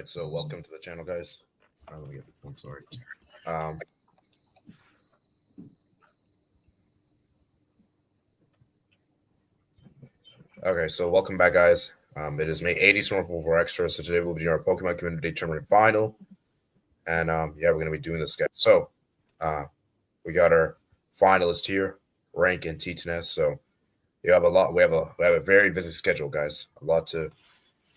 right, so welcome to the channel, guys. Let me get the phone, sorry. Um, okay, so welcome back, guys. It is May 80 Stormful for Extra. So today we'll be doing our Pokemon Community Tournament Final. And yeah, we're going to be doing this, guys. So we got our finalists here, Renk and Tierlist. So we have a very busy schedule, guys. A lot to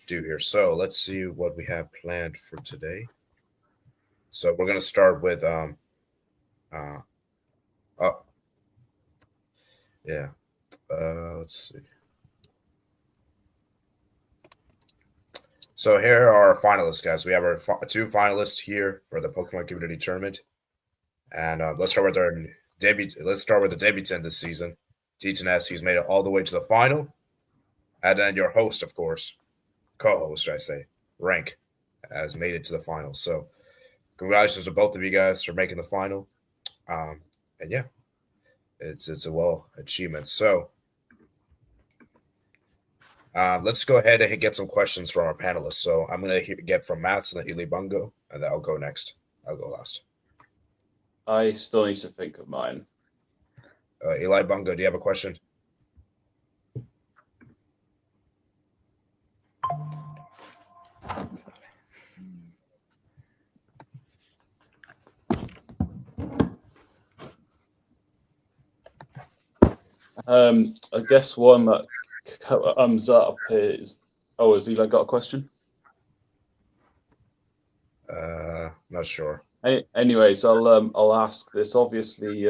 do here. So let's see what we have planned for today. So we're going to start with let's see. So here are our finalists, guys. We have our two finalists here for the Pokemon Community Tournament, and let's start with our debut. Let's start with the debutant this season, Tierlist. He's made it all the way to the final, and then your host, of course, co-host, I say, Renk, has made it to the final. So congratulations to both of you guys for making the final, and yeah, it's a achievement. So. Let's go ahead and get some questions from our panelists. So I'm going to get from Matt and then Eli Bungo, and then I'll go next. I'll go last. I still need to think of mine. Eli Bungo, do you have a question? I guess one that comes up is, has Eli got a question? Not sure. Anyways, I'll ask this. Obviously,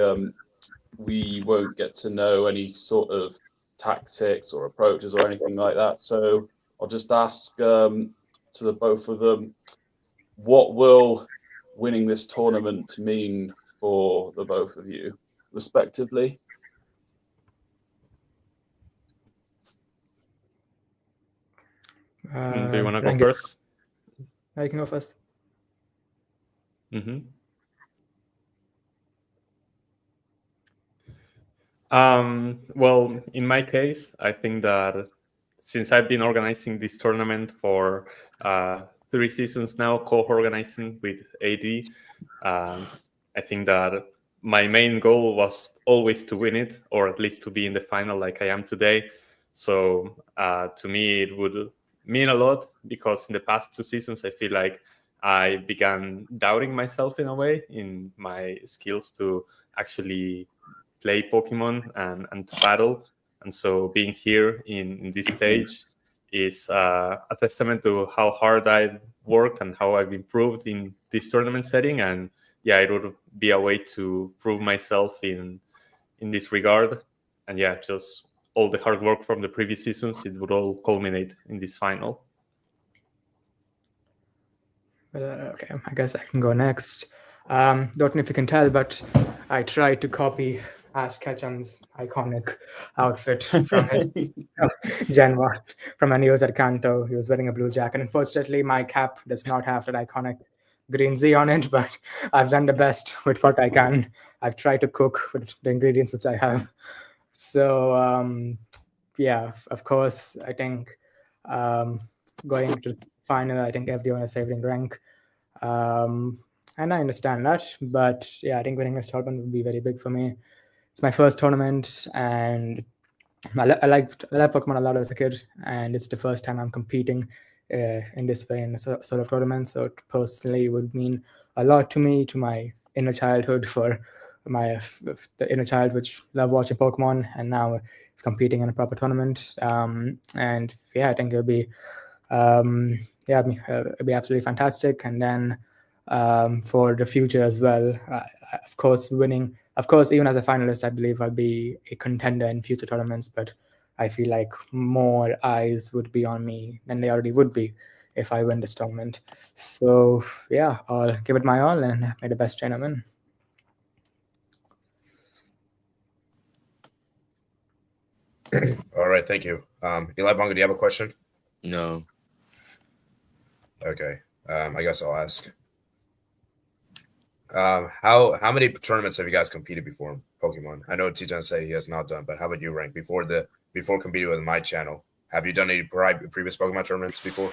we won't get to know any sort of tactics or approaches or anything like that. So I'll just ask to the both of them, what will winning this tournament mean for the both of you, respectively? Do you want to go first? I can go first. Well, in my case, I think that since I've been organizing this tournament for 3 seasons now, co-organizing with AD, I think that my main goal was always to win it, or at least to be in the final like I am today. So to me, it would mean a lot, because in the past 2 seasons, I feel like I began doubting myself in a way in my skills to actually play Pokemon and to battle. And so being here in this stage is a testament to how hard I've worked and how I've improved in this tournament setting. And yeah, it would be a way to prove myself in this regard. And yeah, just all the hard work from the previous seasons, it would all culminate in this final. Okay, I guess I can go next. Don't know if you can tell, but I tried to copy Ash Ketchum's iconic outfit from his Gen 1, from when he was at Kanto. He was wearing a blue jacket. Unfortunately, my cap does not have that iconic green Z on it, but I've done the best with what I can. I've tried to cook with the ingredients which I have. So, yeah, of course, I think going to the final, I think everyone is favoring Renk. And I understand that, but yeah, I think winning this tournament would be very big for me. It's my first tournament, and I love Pokemon a lot as a kid, and it's the first time I'm competing in this way in a sort of tournament. So it personally would mean a lot to me, to my inner childhood, for the inner child which loved watching Pokemon, and now it's competing in a proper tournament. And yeah, I think it'll be it'd be absolutely fantastic. And then for the future as well, of course, winning. Of course, even as a finalist, I believe I'll be a contender in future tournaments. But I feel like more eyes would be on me than they already would be if I win this tournament. So yeah, I'll give it my all and may the best trainer win. All right, thank you. Eli Bungo, do you have a question? No. Okay, I guess I'll ask. How many tournaments have you guys competed before in Pokemon? I know Tijan said he has not done, but how about you, Renk? Before competing with my channel, have you done any previous Pokemon tournaments before?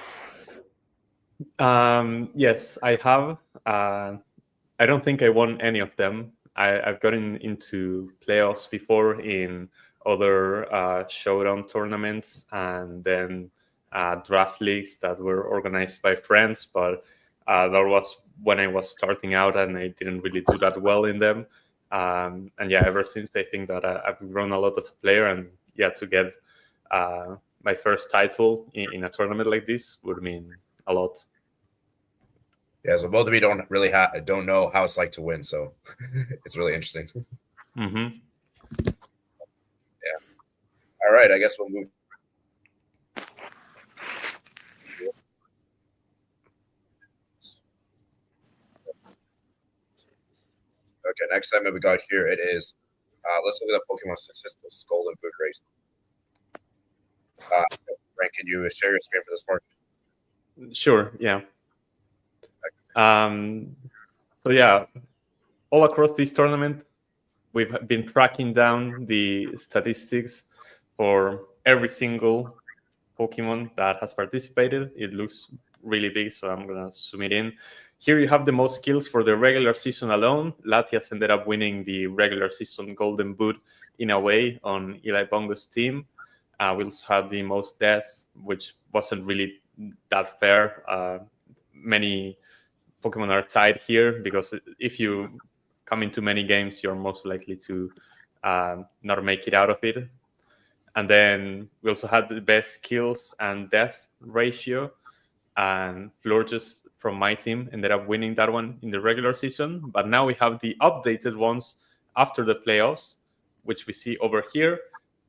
Yes, I have. I don't think I won any of them. I've gotten into playoffs before in other showdown tournaments and then draft leagues that were organized by friends, but that was when I was starting out and I didn't really do that well in them. And yeah, ever since I think that I've grown a lot as a player, and yeah, to get my first title in a tournament like this would mean a lot. Yeah, so both of you don't know how it's like to win, so it's really interesting. Mm-hmm. Yeah. All right, I guess we'll move. Okay, next segment we got here, it is, let's look at the Pokemon statistics, Golden Boot Race. Renk, can you share your screen for this part? Sure, yeah. So yeah, all across this tournament, we've been tracking down the statistics for every single Pokemon that has participated. It looks really big, so I'm gonna zoom it in. Here you have the most kills for the regular season alone. Latias ended up winning the regular season Golden Boot in a way on Eli Bongo's team. We also had the most deaths, which wasn't really that fair. Many Pokemon are tied here because if you come into many games, you're most likely to not make it out of it. And then we also had the best kills and death ratio. And Florges from my team ended up winning that one in the regular season. But now we have the updated ones after the playoffs, which we see over here.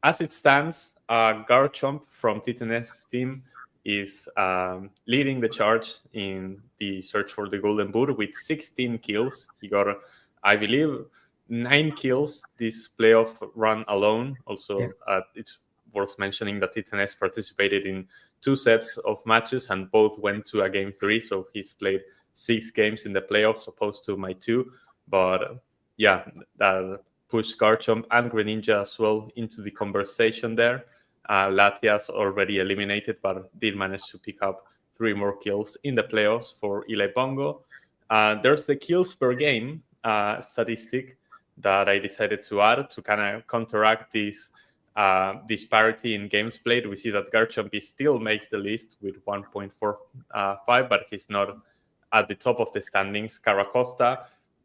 As it stands, Garchomp from Titan's team is leading the charge in the search for the Golden Boot with 16 kills. He got, I believe, 9 kills this playoff run alone. Also, it's worth mentioning that Titanes participated in 2 sets of matches and both went to a game 3. So he's played 6 games in the playoffs opposed to my 2. But yeah, that pushed Garchomp and Greninja as well into the conversation there. Latias already eliminated, but did manage to pick up 3 more kills in the playoffs for Eli Bongo. There's the kills per game statistic that I decided to add to kind of counteract this disparity in games played. We see that Garchomp still makes the list with 1.45, but he's not at the top of the standings. Caracosta,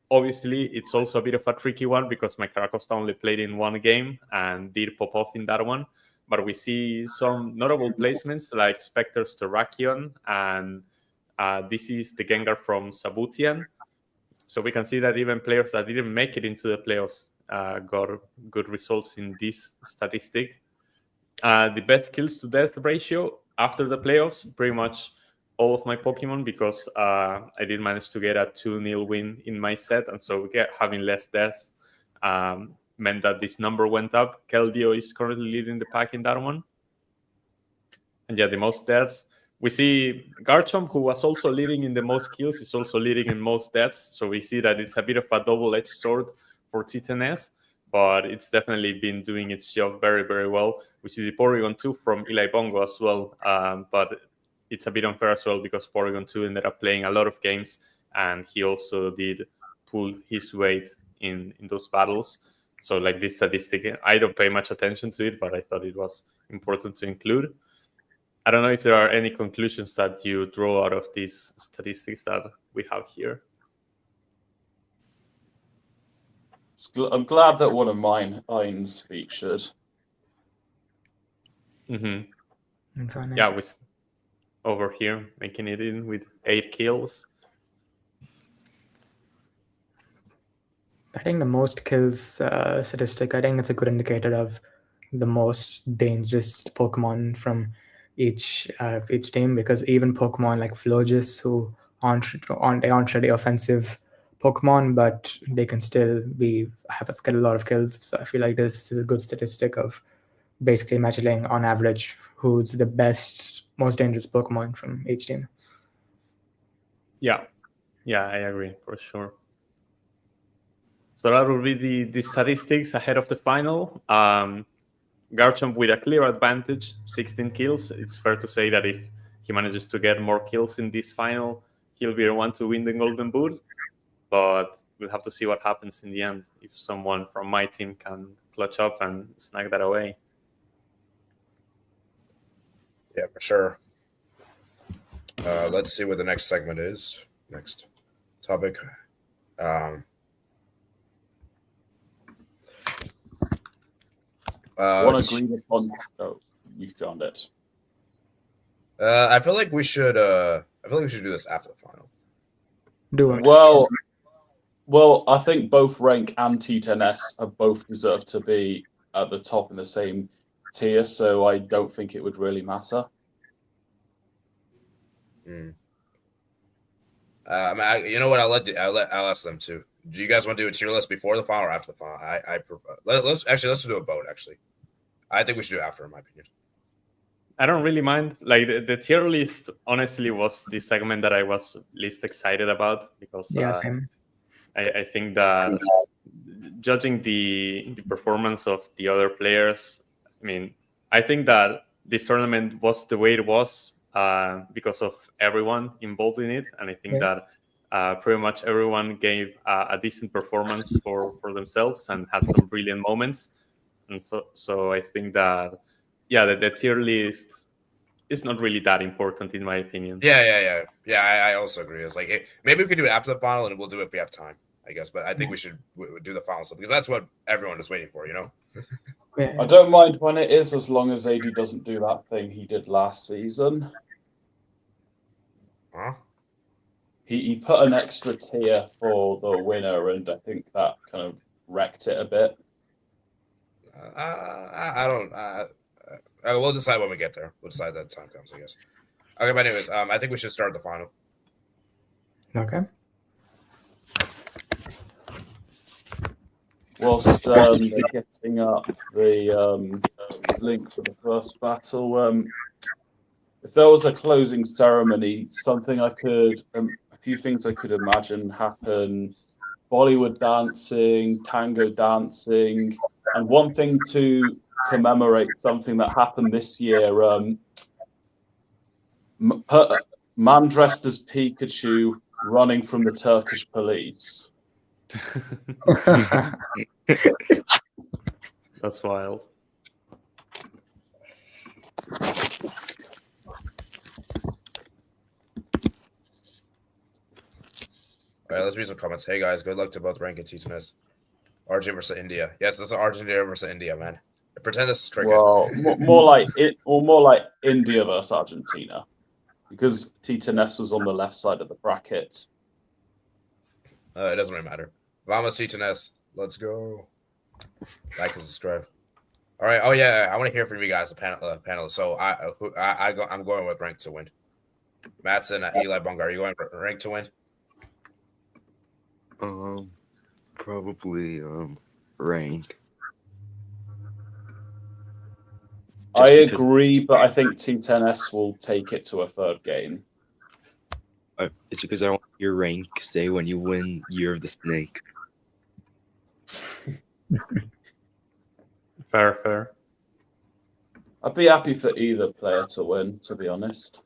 obviously, it's also a bit of a tricky one because my Caracosta only played in 1 game and did pop off in that one. But we see some notable placements like Spectre's Terrakion, and this is the Gengar from Sabutian. So we can see that even players that didn't make it into the playoffs got good results in this statistic. The best kills to death ratio after the playoffs, pretty much all of my Pokemon, because I did manage to get a 2-0 win in my set, and so having less deaths meant that this number went up. Keldeo is currently leading the pack in that one. And yeah, the most deaths. We see Garchomp, who was also leading in the most kills, is also leading in most deaths. So we see that it's a bit of a double-edged sword for Titanes, but it's definitely been doing its job very, very well. We see the Porygon 2 from Eli Bongo as well, but it's a bit unfair as well because Porygon 2 ended up playing a lot of games, and he also did pull his weight in those battles. So like this statistic, I don't pay much attention to it, but I thought it was important to include. I don't know if there are any conclusions that you draw out of these statistics that we have here. I'm glad that one of mine's featured. Mm-hmm. Yeah, with over here making it in with 8 kills. I think the most kills statistic, I think it's a good indicator of the most dangerous Pokemon from each team, because even Pokemon like Flogis, who aren't really offensive Pokemon, but they can still get a lot of kills. So I feel like this is a good statistic of basically measuring on average who's the best, most dangerous Pokemon from each team. Yeah, I agree for sure. So that will be the statistics ahead of the final. Garchomp with a clear advantage, 16 kills. It's fair to say that if he manages to get more kills in this final, he'll be the one to win the Golden Boot. But we'll have to see what happens in the end if someone from my team can clutch up and snag that away. Yeah, for sure. Let's see what the next segment is. Next topic. One agreed upon. Oh, you found it. I feel like we should. I feel like we should do this after the final. Do it. Well, I think both Renk and T10S have both deserved to be at the top in the same tier, so I don't think it would really matter. You know what? I'll ask them too. Do you guys want to do a tier list before the final or after the final? Let's do a vote. Actually, I think we should do it after, in my opinion. I don't really mind. Like the tier list, honestly, was the segment that I was least excited about because Same. I think that judging the performance of the other players, I mean, I think that this tournament was the way it was because of everyone involved in it, and I think that pretty much everyone gave a decent performance for themselves and had some brilliant moments. And so I think that the tier list is not really that important in my opinion. Yeah. I also agree. It's like maybe we could do it after the final, and we'll do it if we have time, I guess. But I think we should do the final stuff because that's what everyone is waiting for, you know. I don't mind when it is, as long as AD doesn't do that thing he did last season. Huh? He put an extra tier for the winner, and I think that kind of wrecked it a bit. I don't. We'll decide when we get there. We'll decide that time comes, I guess. Okay, but anyways, I think we should start the final. Okay. Whilst they're getting up the link for the first battle, if there was a closing ceremony, a few things I could imagine happen: Bollywood dancing, tango dancing, and one thing to commemorate something that happened this year. Man dressed as Pikachu running from the Turkish police. That's wild. All right, let's read some comments. Hey guys, good luck to both Renk and T10S. Argentina versus India. Yes, that's Argentina versus India, man. Pretend this is cricket. Well, more like India versus Argentina, because T10S was on the left side of the bracket. It doesn't really matter. Vamos T10S. Let's go. Like and subscribe. All right. Oh yeah, I want to hear from you guys, the panelists. So I'm going with Renk to win. Matson, Eli Bungar, are you going Renk to win? Probably Renk. I agree, but I think T10S will take it to a third game. It's because I want to hear Renk say when you win Year of the Snake. Fair. I'd be happy for either player to win, to be honest.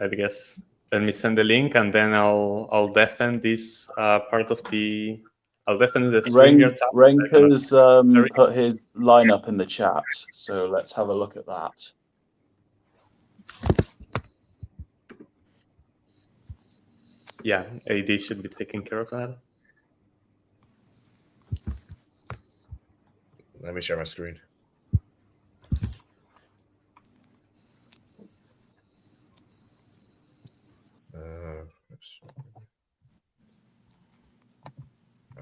I guess let me send the link and then I'll defend this part of the. I'll defend the Renk has put his lineup in the chat, so let's have a look at that. Yeah, AD should be taking care of that. Let me share my screen.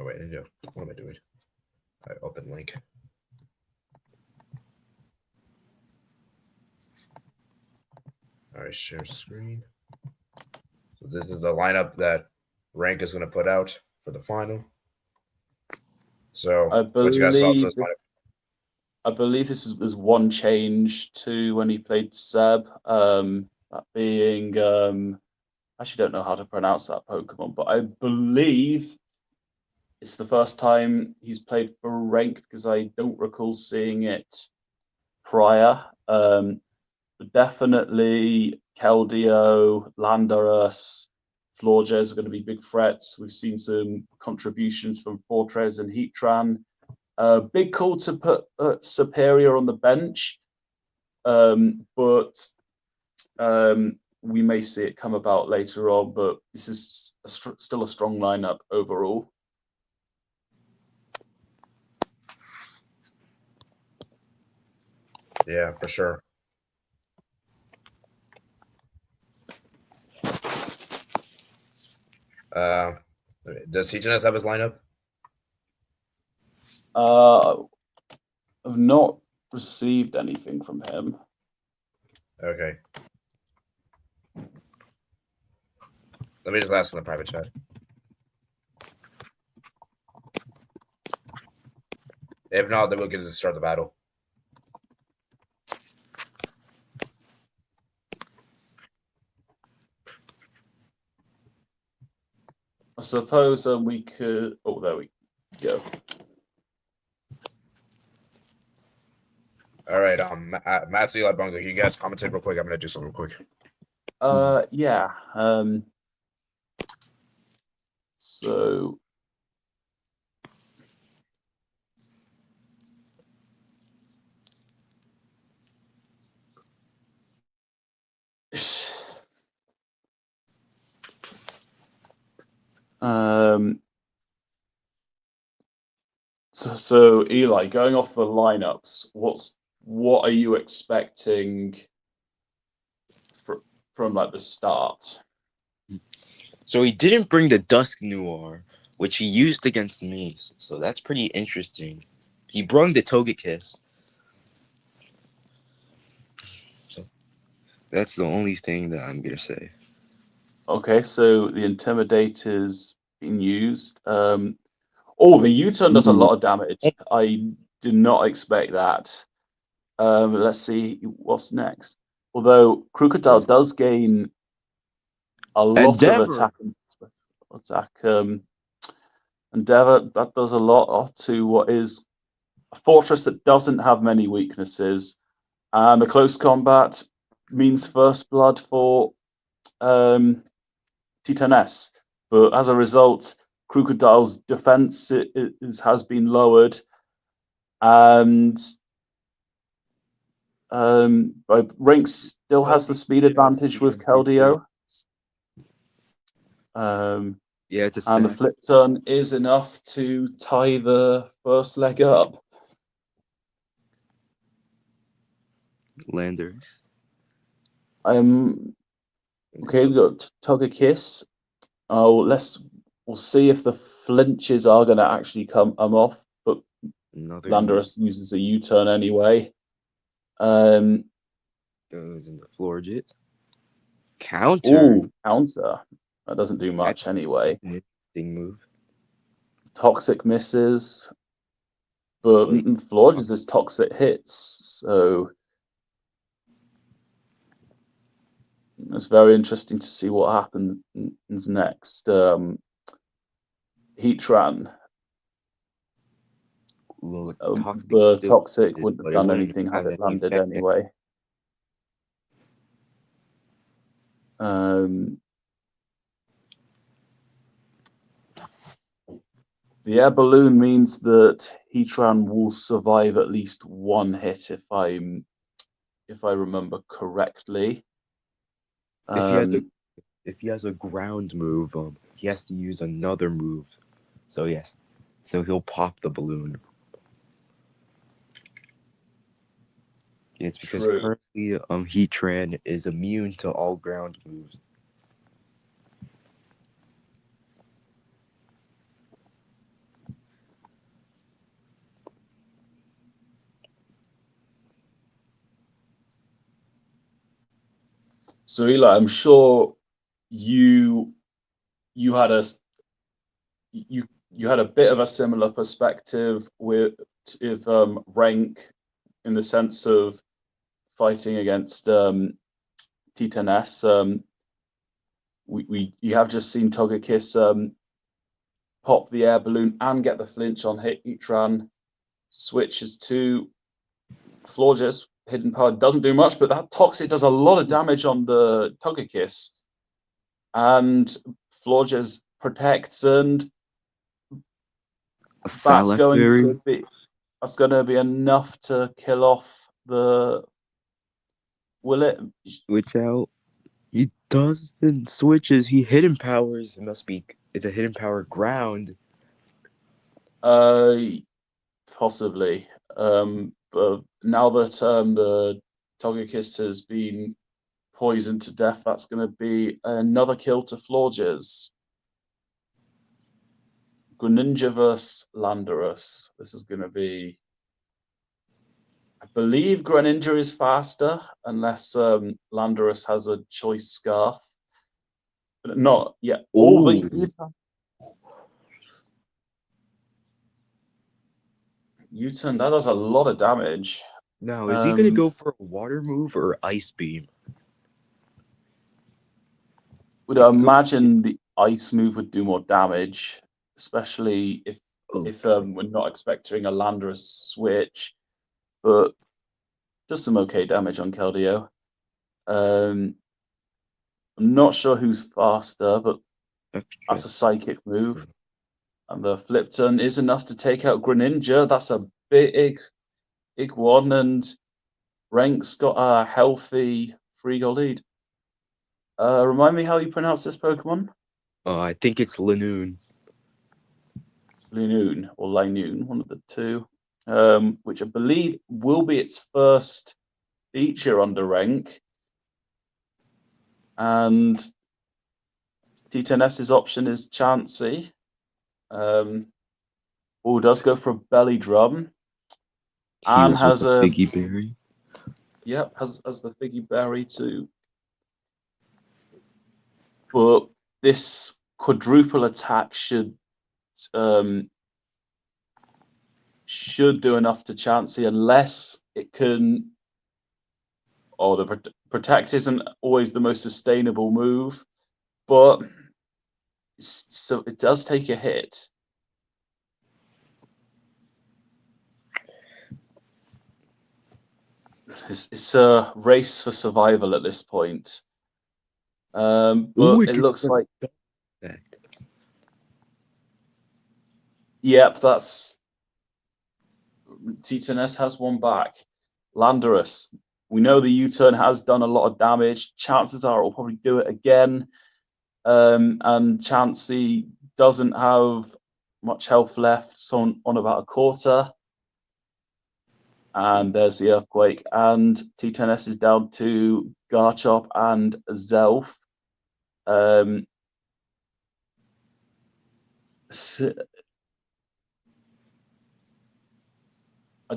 Oh wait, what am I doing? I open link. All right, share screen. So this is the lineup that Renk is going to put out for the final. So what you guys thoughts on this lineup? I believe this is one change to when he played Seb. That being, I actually don't know how to pronounce that Pokemon, but I believe it's the first time he's played for Renk because I don't recall seeing it prior. But definitely Keldeo, Landorus, Florges are going to be big threats. We've seen some contributions from Fortress and Heatran. Big call to put Superior on the bench, but we may see it come about later on. But this is still a strong lineup overall. Yeah, for sure. Does TGNS have his lineup? I've not received anything from him. Okay. Let me just ask in the private chat. If not, then we'll get to start the battle. I suppose we could. Oh, there we go. All right, Matt, Eli Bungo, can you guys commentate real quick? I'm gonna do something real quick. Yeah. So so Eli, going off the lineups, what are you expecting from like the start? So he didn't bring the Dusk Noir, which he used against me. So that's pretty interesting. He brought the Togekiss. So that's the only thing that I'm gonna say. Okay, so the Intimidator's being used. The U-turn does a lot of damage. I did not expect that. Let's see what's next. Although Crocodile does gain a lot of attack. Endeavor, that does a lot to what is a fortress that doesn't have many weaknesses. And the close combat means first blood for Titaness. But as a result, Crocodile's defense has been lowered. And Renk still has the speed advantage with Keldeo. Yeah, it's a and the flip turn is enough to tie the first leg up. Landers. Okay, we've got Togekiss. We'll see if the flinches are going to actually come off, but Landorus uses a U-turn anyway. Goes in the floor jet. Counter. Ooh, counter. That doesn't do much anyway. Thing move. Toxic misses, but Florges is toxic hits, so it's very interesting to see what happens next. Heatran. The toxic wouldn't have done anything had it landed anyway. The air balloon means that Heatran will survive at least one hit, if I remember correctly. If he has a ground move, he has to use another move. So yes, so he'll pop the balloon. It's because currently Heatran is immune to all ground moves. So Eli, I'm sure you had a bit of a similar perspective with Renk in the sense of fighting against Titaness. You have just seen Togekiss pop the air balloon and get the flinch on Heatran. Switches to Florges. Hidden Power doesn't do much, but that Toxic does a lot of damage on the Togekiss. And Florges protects, and that's going to be enough to kill off the. Will it? Switch out. He doesn't switches. He hidden powers. It must be. It's a hidden power ground. Possibly. But now that the Togekiss has been poisoned to death, that's going to be another kill to Florges. Greninja versus Landorus. This is going to be. I believe Greninja is faster, unless Landorus has a choice scarf. But not yet. Ooh. U-turn, that does a lot of damage. Now, is he going to go for a water move or ice beam? Would I imagine the ice move would do more damage, especially if we're not expecting a Landorus switch, but just some okay damage on Keldeo. I'm not sure who's faster, but that's a psychic move. And the flip turn is enough to take out Greninja. That's a big one, and Renk's got a healthy 3-goal lead. Remind me how you pronounce this Pokemon? I think it's Linoon. Linoon or Linoon, one of the two, which I believe will be its first feature under Renk. And T10S's option is Chansey. Does go for a belly drum. And has a Figgy Berry. Yep, has the Figgy Berry too. But this quadruple attack should do enough to Chansey, unless it can. The protect isn't always the most sustainable move, but so it does take a hit. It's a race for survival at this point. But it looks like. Yep, that's. T10S has one back. Landorus. We know the U-turn has done a lot of damage. Chances are it will probably do it again. And Chansey doesn't have much health left, so on about a quarter. And there's the Earthquake. And T10S is down to Garchomp and Zelf. I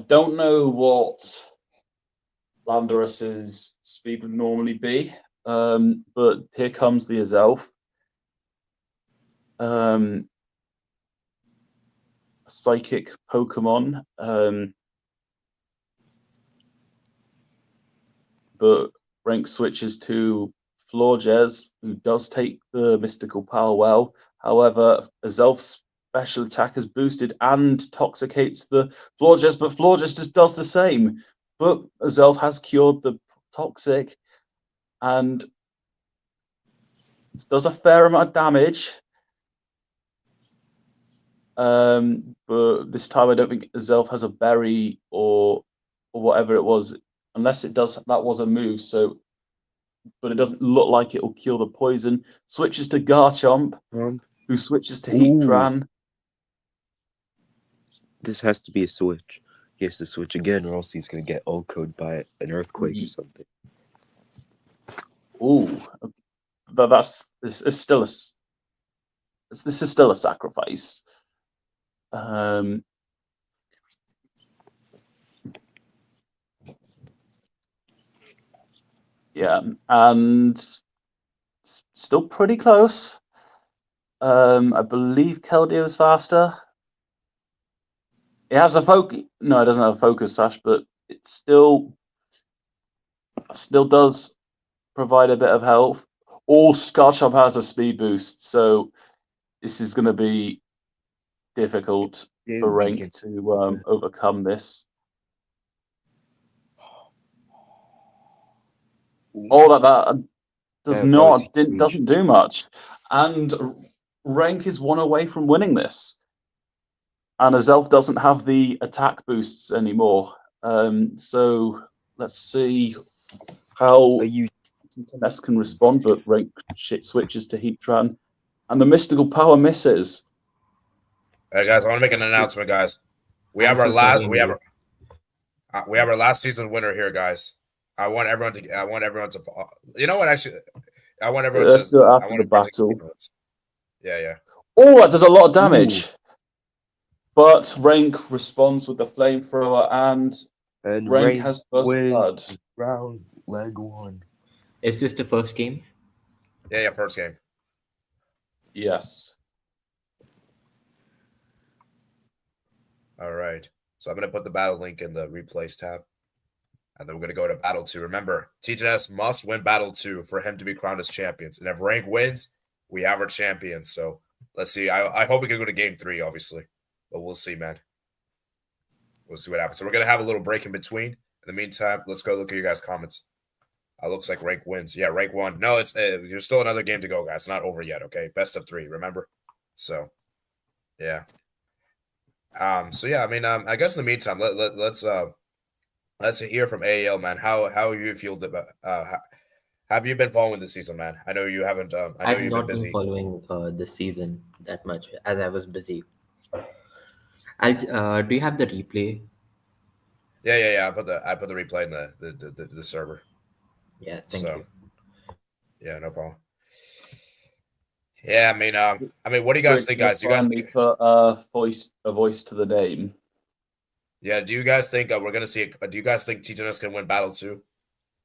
don't know what Landorus's speed would normally be, but here comes the Azelf. Psychic Pokemon, but Renk switches to Florges, who does take the Mystical Power well. However, Azelf's special attack is boosted and toxicates the Florges, but Florges just does the same. But Azelf has cured the toxic and does a fair amount of damage. But this time I don't think Azelf has a berry or whatever it was, unless it does. That was a move, so. But it doesn't look like it will cure the poison. Switches to Garchomp, who switches to Heatran. This has to be a switch. He has to switch again, or else he's going to get ult-code by an Earthquake or something. This is still a sacrifice. Yeah, and still pretty close. I believe Keldeo is faster. It has a focus. No, it doesn't have a focus sash, but it still does provide a bit of health. Or Garchomp has a speed boost, so this is going to be difficult Dude, for we Renk can- to overcome this. All that does Yeah, that not was huge. doesn't do much, and Renk is one away from winning this. And his elf doesn't have the attack boosts anymore. So let's see how You TNS can respond, but Renk switches to Heatran, and the mystical power misses. Hey guys, I want to make an Let's see. announcement, guys. We I'm have our so last. sorry, We have Emil. we have our last season winner here, guys. I want everyone to. I want everyone to. You know what? Actually, I want everyone Let's to. do it I after want the everyone battle. to. Yeah, yeah. Oh, that does a lot of damage. But Renk responds with the flamethrower, and and Renk Rank has first wins blood. round leg 1. Is this the first game? Yeah, yeah. First game. Yes. All right. So I'm gonna put the battle link in the replays tab, and then we're gonna go to battle 2. Remember, TTS must win battle 2 for him to be crowned as champions. And if Rank wins, we have our champions. So let's see. I hope we can go to game 3, obviously, but we'll see, man. We'll see what happens. So we're gonna have a little break in between. In the meantime, let's go look at your guys' comments. Looks like Rank wins. Yeah, Rank won. No, it's there's still another game to go, guys. It's not over yet. Okay, best of 3. Remember. So, yeah. So yeah, I mean, I guess in the meantime, let's hear from AEL, man. How you feel about have you been following this season, man? I know you haven't. I know I've you've been not been busy. following this season that much as I was busy. Do you have the replay? Yeah. I put the replay in the server. Yeah, thank So you. yeah, no problem. Yeah, I mean, what do you guys think, guys? Do you guys finally think? put a voice to the name? Yeah, do you guys think we're gonna see? Do you guys think TTS can win battle 2?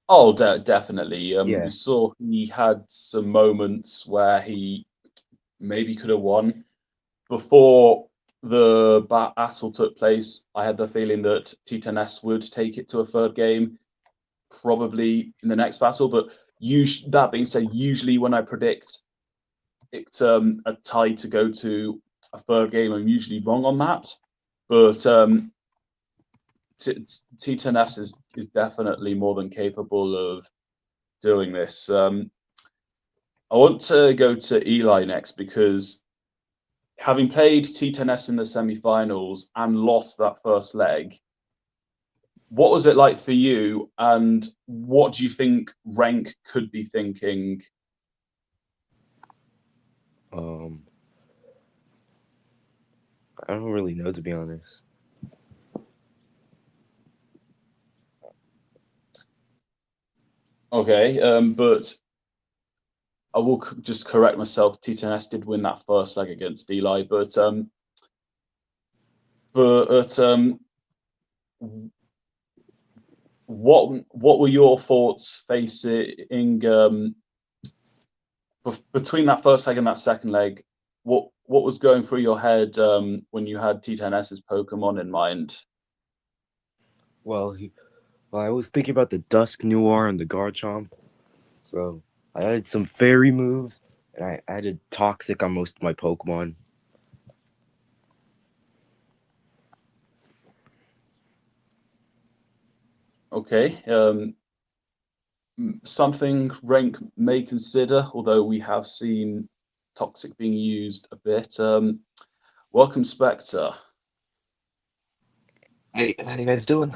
Oh, definitely. Yeah. We saw he had some moments where he maybe could have won. Before the battle took place, I had the feeling that TNS would take it to a third game, probably in the next battle. But that being said, usually when I predict it's a tie to go to a third game, I'm usually wrong on that. But T10S is definitely more than capable of doing this. I want to go to Eli next because having played T10S in the semi-finals and lost that first leg, what was it like for you? And what do you think Renk could be thinking? I don't really know, to be honest. Okay, but I will just correct myself. T10S did win that first leg against Eli, but what were your thoughts facing between that first leg and that second leg? What was going through your head when you had T10S's Pokemon in mind? Well, I was thinking about the Dusk Noir and the Garchomp. So I added some fairy moves, and I added Toxic on most of my Pokemon. Okay. Something Renk may consider, although we have seen Toxic being used a bit. Welcome, Spectre. Hey, how you guys doing?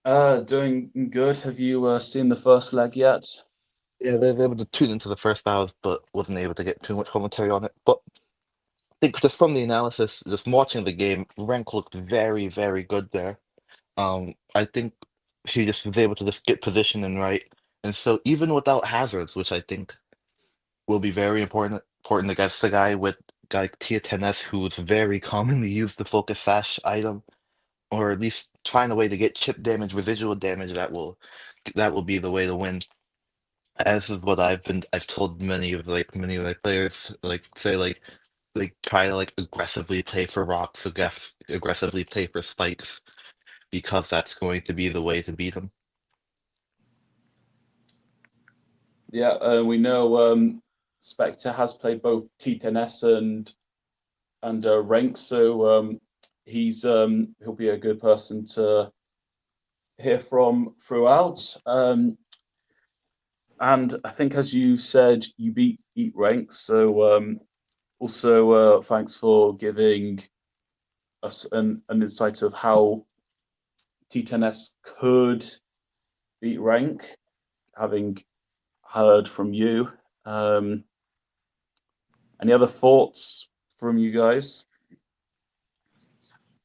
Doing good. Have you seen the first leg yet? Yeah, they were able to tune into the first hour, but wasn't able to get too much commentary on it. But I think just from the analysis, just watching the game, Renk looked very, very good there. I think he just was able to just get positioning right, and so even without hazards, which I think will be very important against a guy with like tier 10s who's very commonly used the focus sash item, or at least find a way to get chip damage, residual damage that will be the way to win. As is what I've told many of my players, like try to like aggressively play for rocks, aggressively play for spikes, because that's going to be the way to beat them. Yeah, we know Spectre has played both T10S and Renk. So he'll be a good person to hear from throughout. And I think, as you said, you beat Renk. So also thanks for giving us an insight of how T10S could beat Renk, having heard from you. Any other thoughts from you guys?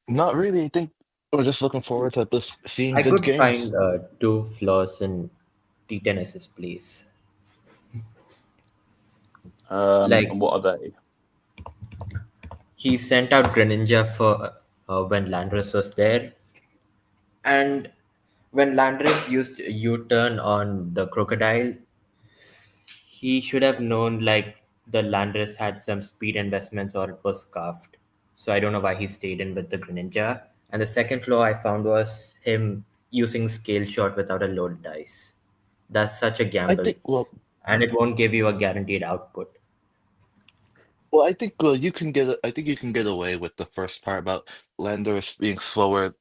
Not really. I think we're just looking forward to just seeing I good could games. find two flaws in T10S's place. Like, And what are they? he sent out Greninja for when Landorus was there, and when Landorus used U-turn on the crocodile, he should have known like the Landorus had some speed investments or it was scuffed. So I don't know why he stayed in with the Greninja. And the second flaw I found was him using Scale Shot without a load dice. That's such a I gamble, think well, and it won't give you a guaranteed output. I think you can I think you can get away with the first part about Landorus being slower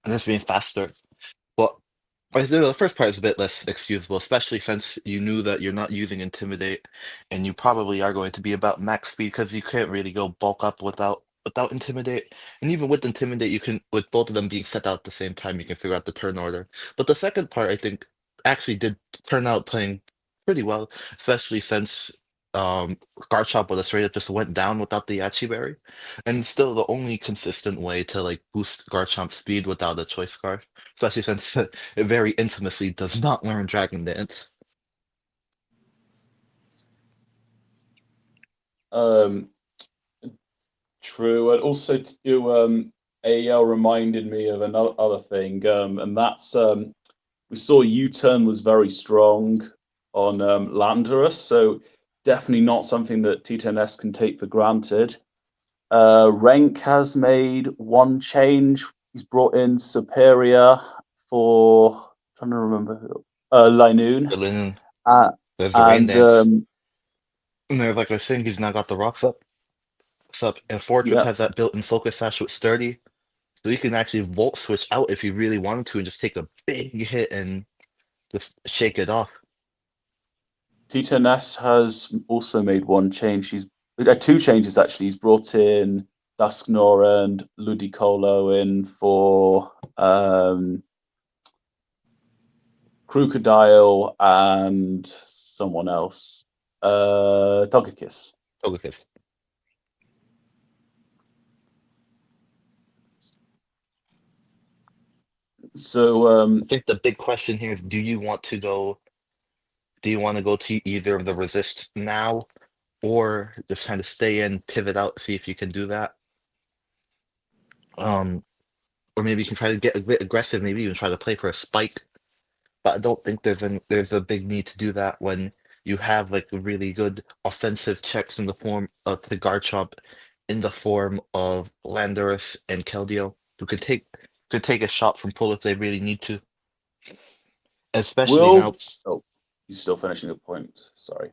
and this being faster. But I think the first part is a bit less excusable, especially since you knew that you're not using Intimidate, and you probably are going to be about max speed because you can't really go bulk up without Intimidate. And even with Intimidate, you can with both of them being set out at the same time, you can figure out the turn order. But the second part, I think, actually did turn out playing pretty well, especially since Garchomp with a straight up just went down without the Yachi Berry. And still the only consistent way to like boost Garchomp's speed without a choice scarf, especially since it very infamously does not learn Dragon Dance. Um, True, and also AEL reminded me of another other thing, and that's we saw U-turn was very strong on Landorus, so definitely not something that T10S can take for granted. Renk has made one change. He's brought in Superior for trying to remember who, But Linoon, then there's the Rain and Dance. And there's like I was saying, he's now got the rocks up. And Fortress yeah, has that built-in focus sash with sturdy. So you can actually volt switch out if you really wanted to and just take a big hit and just shake it off. T10S has also made one change. She's two changes actually. He's brought in Dusknor and Ludicolo in for Crocodile and someone else. Togekiss. Togekiss. So I think the big question here is do you want to go to either of the resist now or just kind of stay in, pivot out, see if you can do that? Or maybe you can try to get a bit aggressive, maybe even try to play for a spike. But I don't think there's a big need to do that when you have like really good offensive checks in the form of the Garchomp in the form of Landorus and Keldeo, who could take a shot from pull if they really need to. Especially will now. oh, he's still finishing a point. Sorry.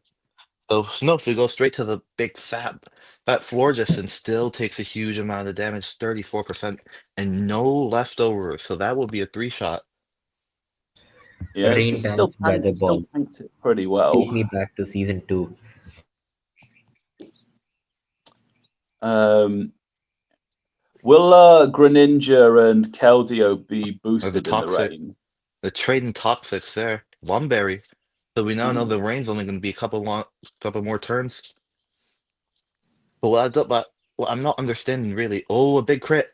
So no, if we go straight to the big fat, that Florgesson still takes a huge amount of damage, 34%, and no leftovers. So that will be a 3-shot. Yeah, Rain Dance Weather still Ball. tanked it pretty well. Take me back to season 2. Will Greninja and Keldeo be Or the boosted in the toxic, rain? the trading toxics there. Lumberry. So we now know Ooh. the rain's only going to be a couple more turns. But what I'm not understanding really. Oh, a big crit.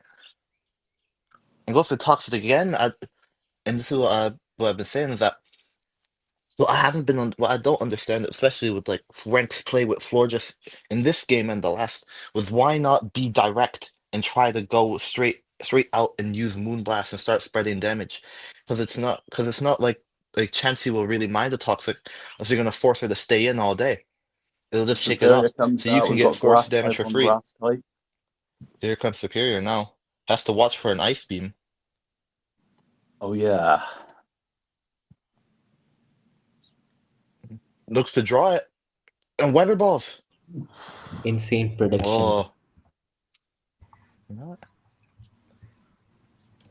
And go for toxic again. And this is what I've been saying is that what I haven't been on. What I don't understand, especially with like Renk's play with Florges in this game and the last, was why not be direct and try to go straight out and use Moonblast and start spreading damage, because it's not like Chansey will really mind the toxic, unless you're gonna force her to stay in all day. It'll just shake it Superior off, comes so you out. can We've get got force grass damage type for on free. grass type. Here comes Superior now. Has to watch for an ice beam. Oh yeah. Looks to draw it. And weather balls. Insane prediction. Oh, Not.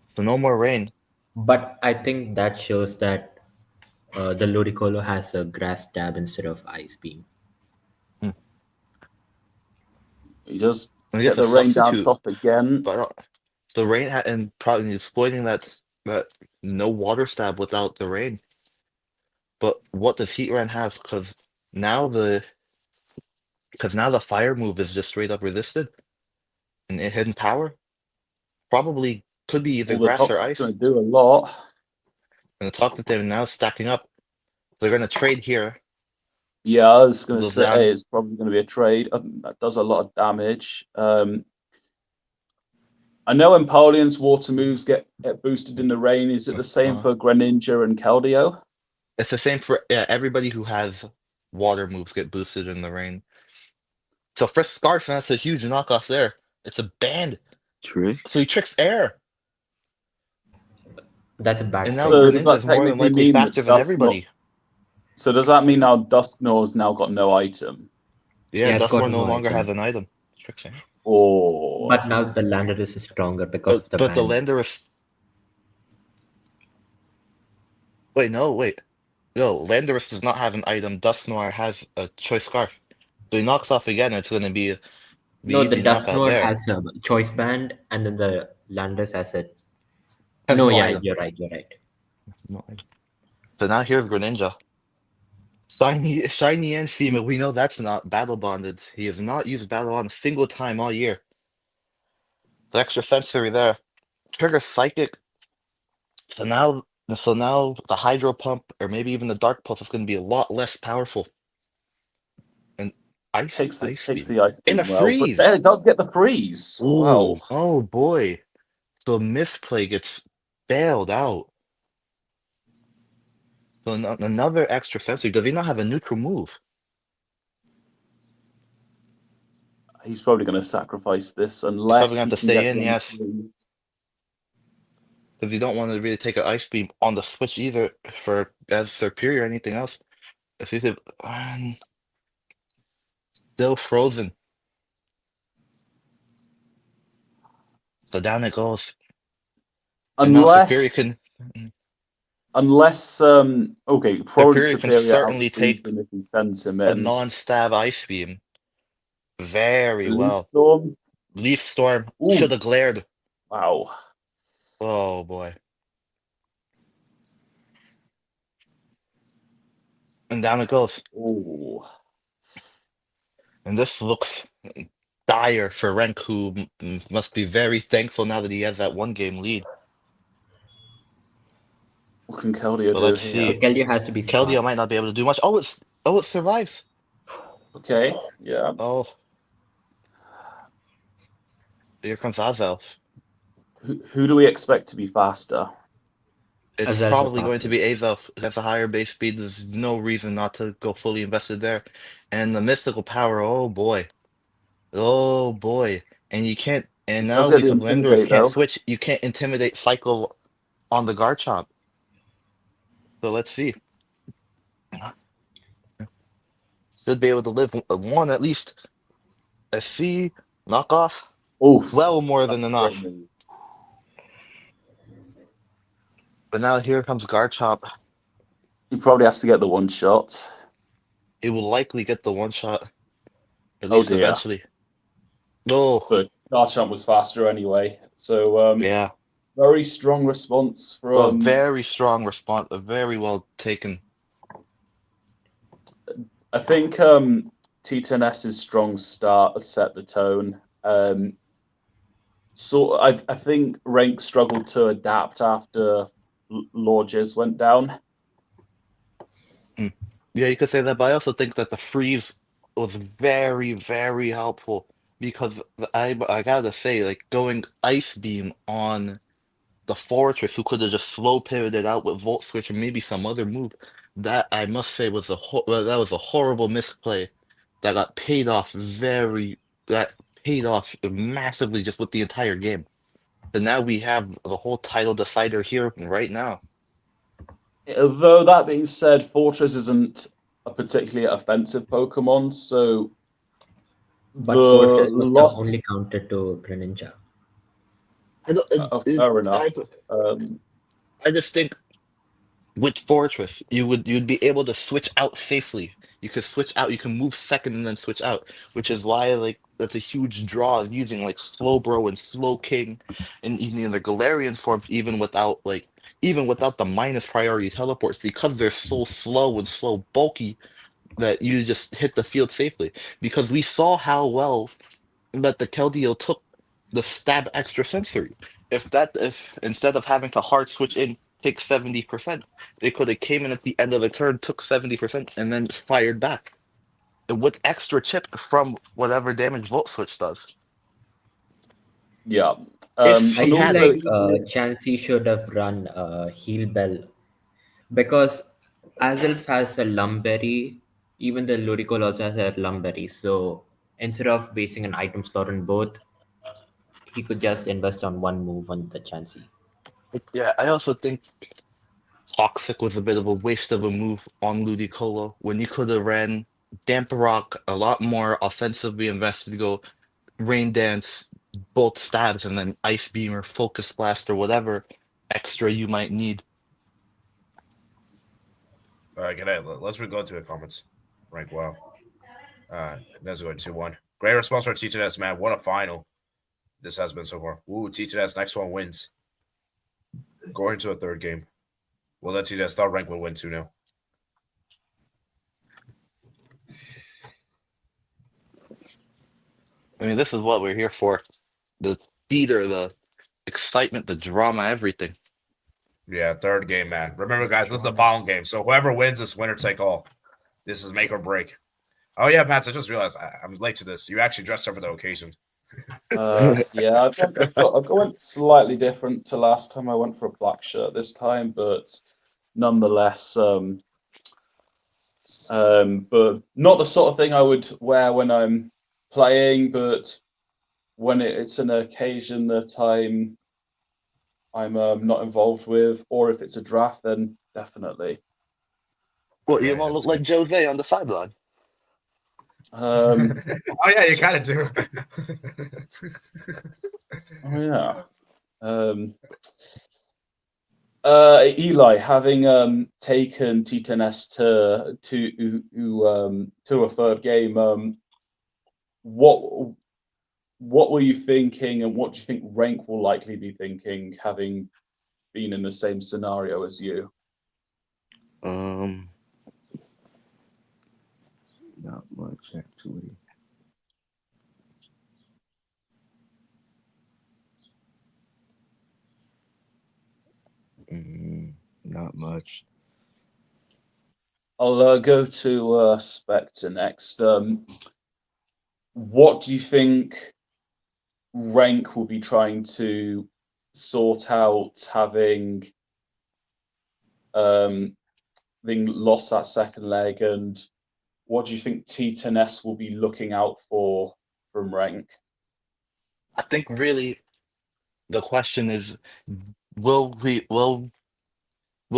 So no more rain. But I think that shows that the Ludicolo has a grass stab instead of ice beam. You just And get yes, a the rain down substitute, top again. but the rain and probably exploiting that no water stab without the rain. But what does Heatran have? Because now the fire move is just straight up resisted and it hidden power. Probably could be either All the grass or Toxic's ice. going to do a lot. And the top that they're now stacking up. They're going to trade here. Yeah, I was going to Goes say down. it's probably going to be a trade. That does a lot of damage. I know Empoleon's water moves get boosted in the rain. Is it the same for Greninja and Keldeo? It's the same for everybody who has water moves get boosted in the rain. So for Scarf, that's a huge knockoff there. It's a band. Trick. So he tricks air. That's a bad And now thing. So does Greninja that is more than technically likely mean that faster than everybody. So does that mean now Dusknoir's now got no item? Yeah, Yeah, it's got Dusknoir no no longer item. has an item. Tricks air. Oh, But now the Landorus is stronger because of the But the band. Landorus. Wait, no. Landorus does not have an item. Dusknoir has a choice scarf. So he knocks off again. It's going to be No, the easy knockout Dusknoir there. has a choice band, and then the Landorus has a. Has No, no yeah, item. you're right. You're right. No item. So now here's Greninja. Shiny and FEMA, we know that's not battle bonded. He has not used battle bond a single time all year. The extra sensory there. Trigger psychic. So now the hydro pump or maybe even the dark pulse is going to be a lot less powerful. And ice takes beam. the ice In beam a well, but freeze. there it does get the freeze. Wow. Oh boy. So misplay gets bailed out. So another extra sensory. Does he not have a neutral move? He's probably going to sacrifice this He's unless probably going he to have to can stay get in, the yes. freeze. Because you don't want to really take an ice beam on the switch either for as superior or anything else. If you could, still frozen. So down it goes. And now Superior can okay, probably Superior can Superior certainly outspeeds take him if he sends him a in. non-stab ice beam very Leaf well. Storm. Leaf Storm Ooh. should have glared. Wow. Oh boy. And down it goes. Ooh. And this looks dire for Renk, who must be very thankful now that he has that one game lead. What can Keldeo But do let's here? see. Keldeo has to be Keldeo Scarf. might not be able to do much. Oh, it survives. Okay, yeah. Oh. Here comes Azelf. Who do we expect to be faster? It's Azelf probably is going to faster. be Azelf. That's a higher base speed. There's no reason not to go fully invested there. And the mystical power, oh boy. Oh boy. And you can't, and Does now get the because Landorus Intimidate, can't though. switch, you can't intimidate cycle on the Garchomp. So let's see. Should be able to live one at least. A C knockoff. Oof. Well, more That's than a great enough. move. But now here comes Garchomp. He probably has to get the one shot. He will likely get the one shot. At Oh least dear. eventually. Oh, But Garchomp was faster anyway. So yeah. very strong response A from very strong response. Very well taken. I think T10S's strong start set the tone. So I think Renk struggled to adapt after Lorges went down. Yeah, you could say that, but I also think that the freeze was very, very helpful because I gotta say, like going Ice Beam on the Fortress, who could have just slow pivoted out with Volt Switch or maybe some other move, that I must say was a horrible misplay that paid off massively just with the entire game. So now we have the whole title decider here right now. Though that being said, Fortress isn't a particularly offensive Pokemon, so But Fortress was the only counter to Greninja. I, don't, Fair enough. I just think with Fortress, you'd be able to switch out safely. You could switch out. You can move second and then switch out, which is why like that's a huge draw of using like Slowbro and Slow King, and even the Galarian forms, even without the minus priority teleports, because they're so slow and slow bulky that you just hit the field safely. Because we saw how well that the Keldeo took the stab extra sensory. If instead of having to hard switch in, take 70%, they could have came in at the end of the turn, took 70%, and then fired back. With extra chip from whatever damage Volt Switch does. Yeah. If I And he feel had also, like Chansey should have run Heal Bell because Azelf has a Lumberry, even the Ludicolo also has a Lumberry. So instead of wasting an item slot on both, he could just invest on one move on the Chansey. Yeah, I also think Toxic was a bit of a waste of a move on Ludicolo when you could have ran Damper Rock a lot more offensively invested to go Rain Dance, both stabs, and then Ice Beam or Focus Blast or whatever extra you might need. All right, good night. Let's go to the comments. Rank wow. Let's go 2-1. Great response for TTS, man. What a final this has been so far. Ooh, TTS next one wins. Going to a third game. Well, let TTS thought Rank would win 2-0. I mean, this is what we're here for. The theater, the excitement, the drama, everything. Yeah, third game, man. Remember, guys, this is the bottom game. So whoever wins is winner take all. This is make or break. Oh, yeah, Matt, I just realized I'm late to this. You actually dressed up for the occasion. yeah, I've went slightly different to last time. I went for a black shirt this time, but nonetheless, but not the sort of thing I would wear when I'm playing, but when it's an occasion that I'm not involved with, or if it's a draft, then definitely. Well, Yeah, you want to that's look like Jose on the sideline. Oh yeah, you kind of do. yeah. Eli, having taken T10S to a third game, what were you thinking, and what do you think Renk will likely be thinking, having been in the same scenario as you? Not much actually. Not much. I'll go to Spectre next. What do you think Renk will be trying to sort out, having being lost that second leg, and what do you think T10S will be looking out for from Renk? I think really the question is, will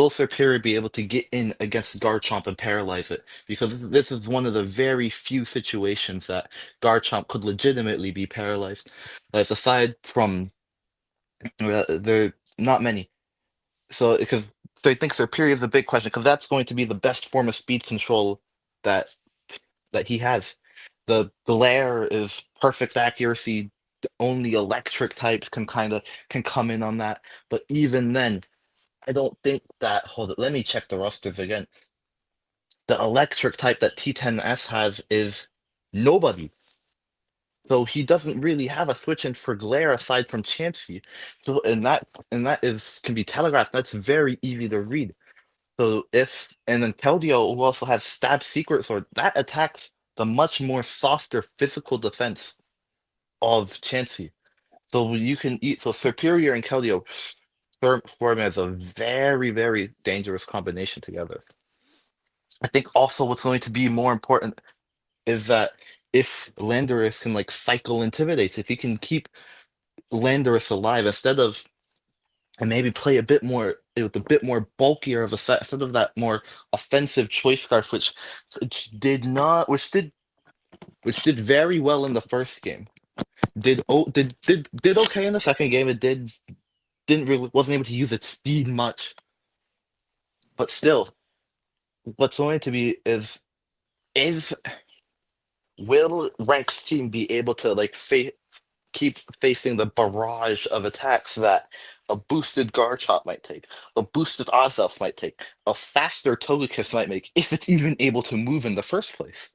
Superior be able to get in against Garchomp and paralyze it? Because this is one of the very few situations that Garchomp could legitimately be paralyzed. Like aside from there, not many. So I think Superior is a big question because that's going to be the best form of speed control that he has. The glare is perfect accuracy. Only electric types can come in on that. But even then, I don't think that. Hold it. Let me check the rosters again. The electric type that T10S has is nobody. So he doesn't really have a switch in for glare aside from Chansey. So and that is can be telegraphed. That's very easy to read. So and then Keldeo who also has stab secret sword, that attacks the much more softer physical defense of Chansey. So Superior and Keldeo form as a very, very dangerous combination together. I think also what's going to be more important is that if Landorus can like cycle Intimidates, if he can keep Landorus alive instead of and maybe play a bit more with a bit more bulkier of a set instead of that more offensive choice scarf, which did very well in the first game. did okay in the second game. It wasn't able to use its speed much, but still, what's going to be is will Renk's team be able to like keep facing the barrage of attacks that a boosted Garchomp might take, a boosted Azelf might take, a faster Togekiss might make, if it's even able to move in the first place?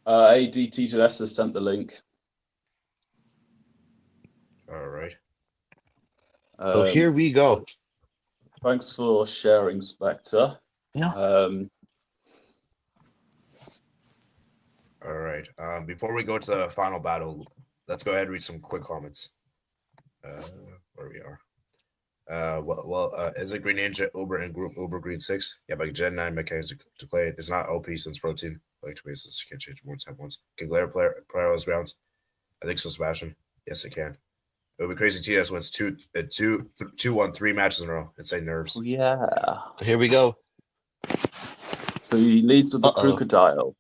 ADT to S has sent the link. All right. So here we go. Thanks for sharing, Spectre. Yeah. All right. Before we go to the final battle, let's go ahead and read some quick comments. Where we are. Is it Green Ninja Uber and Group Uber Green 6? Yeah, but Gen 9 mechanics to play it. It's not OP since protein. Like to basis, you can't change more than once. Can Glare paralyze rounds? I think so, Sebastian. Yes, it can. It would be crazy. TS wins 2-1 3 matches in a row. Insane nerves. Yeah. Here we go. So he leads with the Crocodile.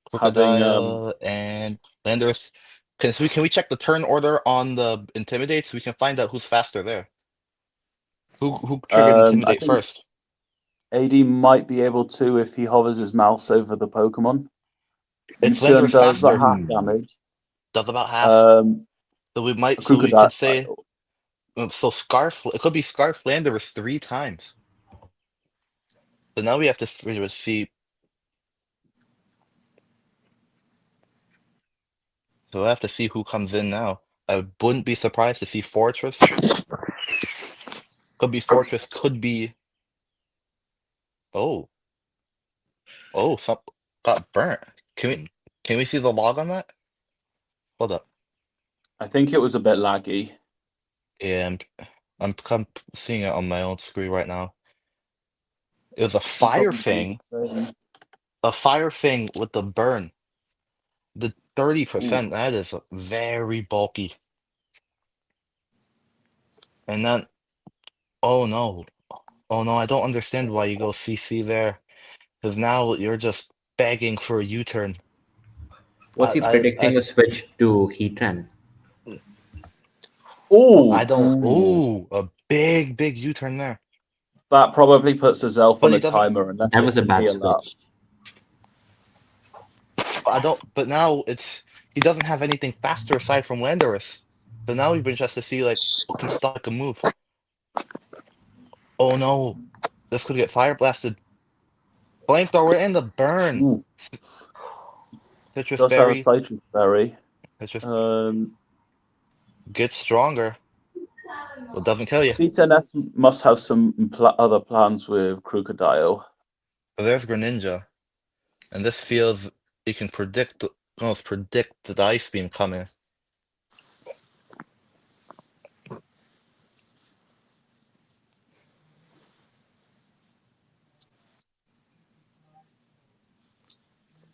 Crocodile and Landers. Can we check the turn order on the Intimidate so we can find out who's faster there? Who triggered Intimidate first? AD might be able to if he hovers his mouse over the Pokemon. It's U-turn Landers does faster. half damage. Does about half. So we could say so Scarf. It could be Scarf Landers 3 times. So now we have to see. So I have to see who comes in now. I wouldn't be surprised to see Fortress. Could be Fortress. Could be. Oh, some got burnt. Can we see the log on that? Hold up. I think it was a bit laggy. Yeah, I'm seeing it on my own screen right now. It was a fire thing. A fire thing with the burn. The 30%, that is very bulky. And then, oh no, I don't understand why you go CC there. Because now you're just begging for a U-turn. Was he predicting a switch to Heatran? A big U-turn there. That probably puts Azelf on a timer unless that was a bad switch. But now he doesn't have anything faster aside from Landorus. So now we've been just to see like what can stop a move. Oh no, this could get fire blasted. Flamethrower and the burn. Citrus does berry. Have a citrus berry. Gets stronger. Well, doesn't kill you. C10S must have some other plans with Crocodile. So there's Greninja, and this feels you can almost predict the Ice Beam coming.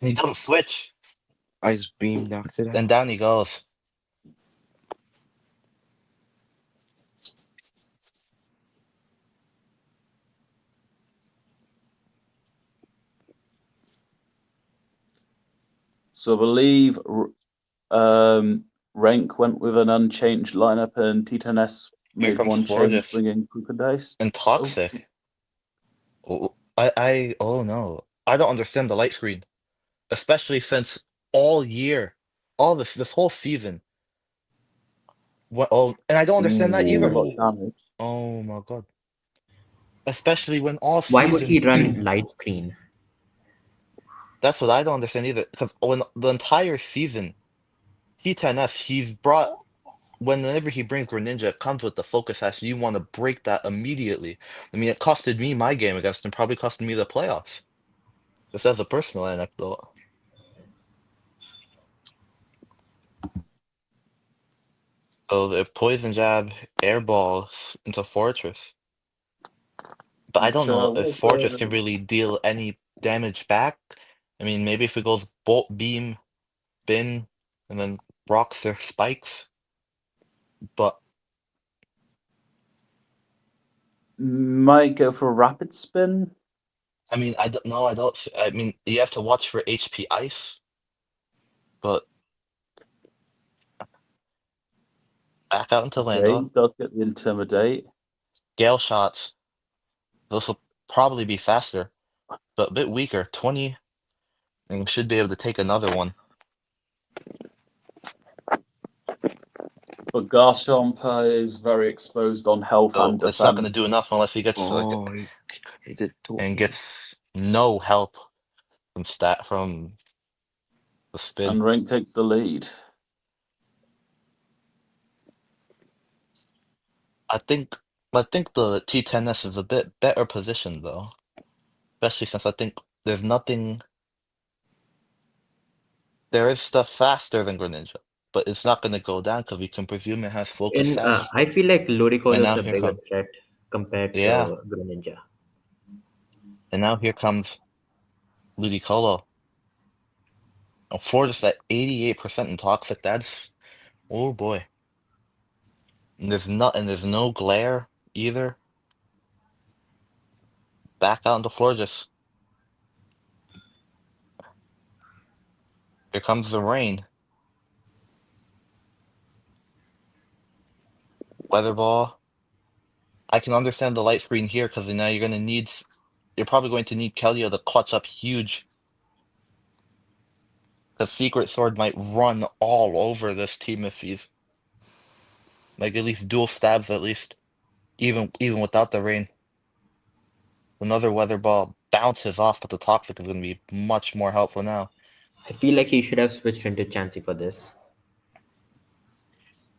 And he doesn't switch. Ice Beam knocks it out. And down he goes. So I believe Renk went with an unchanged lineup and T10S made one change, bringing Crocodile. And Toxic. Oh no. I don't understand the light screen. Especially since all year, all this whole season. And I don't understand that either. Oh my god. Especially when all season. Why would he run light screen? That's what I don't understand either. Because when the entire season, T10S, he's brought. Whenever he brings Greninja, it comes with the focus hash. You want to break that immediately. I mean, it costed me my game against him, probably costed me the playoffs. Just as a personal anecdote. So if Poison Jab airballs into Fortress. But I don't know if Fortress can really deal any damage back. I mean, maybe if it goes Bolt, Beam, Bin, and then rocks or spikes. But might go for a rapid spin. I mean, I don't know. I mean, you have to watch for HP Ice. But back out into Okay, Lando. does get the Intimidate. Gale shots. Those will probably be faster, but a bit weaker. 20, and should be able to take another one. But Garchomp is very exposed on health So and defense. it's not going to do enough unless he gets Oh, he did and gets no help from the spin. And Renk takes the lead. I think the T10S is a bit better positioned though, especially since I think there's nothing. There is stuff faster than Greninja, but it's not going to go down because we can presume it has focus In sash. I feel like Ludicolo And is now a here bigger comes threat compared Yeah. to Greninja. and now here comes Ludicolo. Florida's at 88% in toxic. That's oh boy. And there's no glare either. Back out into Florges. Here comes the rain. Weather ball. I can understand the light screen here because now you're probably going to need Keldeo to clutch up huge. The Secret Sword might run all over this team if he's like at least dual stabs at least. Even without the rain. Another weather ball bounces off, but the toxic is going to be much more helpful now. I feel like he should have switched into Chansey for this.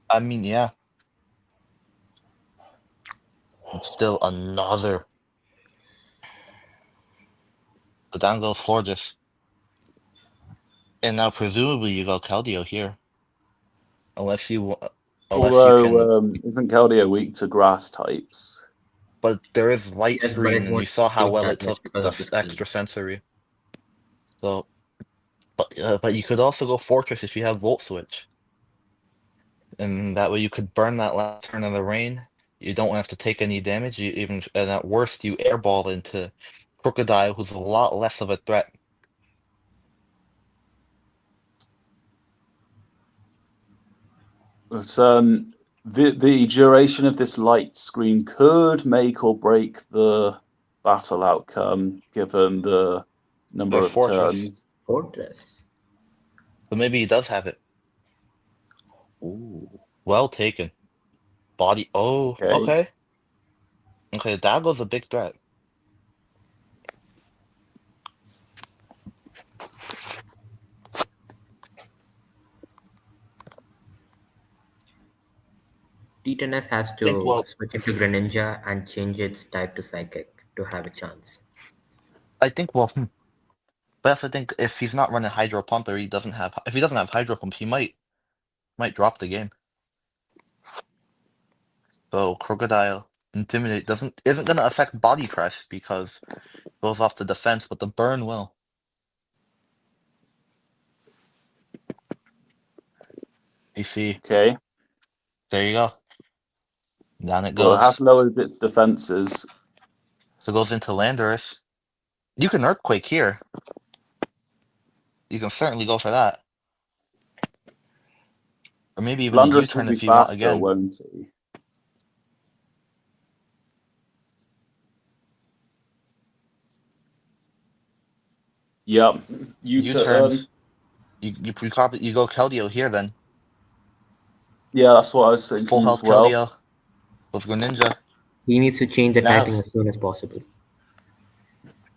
I mean, yeah. And still another. So down goes Florges. And now presumably you go Keldeo here. Unless you can. Although, isn't Keldeo weak to grass types? But there is light Yes, but screen, it and you won't saw how change well that it much took because the of the screen. extra sensory. So, but you could also go Fortress if you have Volt Switch. And that way you could burn that last turn of the rain. You don't have to take any damage. And at worst, you airball into Crocodile, who's a lot less of a threat. But the duration of this light screen could make or break the battle outcome, given the number There's of Fortress. turns. Fortress. But maybe he does have it. Ooh. Well taken. Body. Oh, Okay. okay. Okay, Dago's a big threat. T10S has Think, to well, switch into Greninja and change its type to Psychic to have a chance. I think, well, but I think if he's not running Hydro Pump or if he doesn't have Hydro Pump, he might drop the game. So Crocodile Intimidate isn't gonna affect Body Press because it goes off the defense, but the burn will. You see, Okay. there you go. Down it Well, it has goes. lowered its defenses. So it goes into Landorus. You can Earthquake here. You can certainly go for that. Or maybe even the Landorus will U-turn be if you want faster, again. won't he? Yep. U-turns. You go Keldeo here then. Yeah, that's what I was thinking Full as health well. Keldeo with Greninja. He needs to change the Now- typing as soon as possible.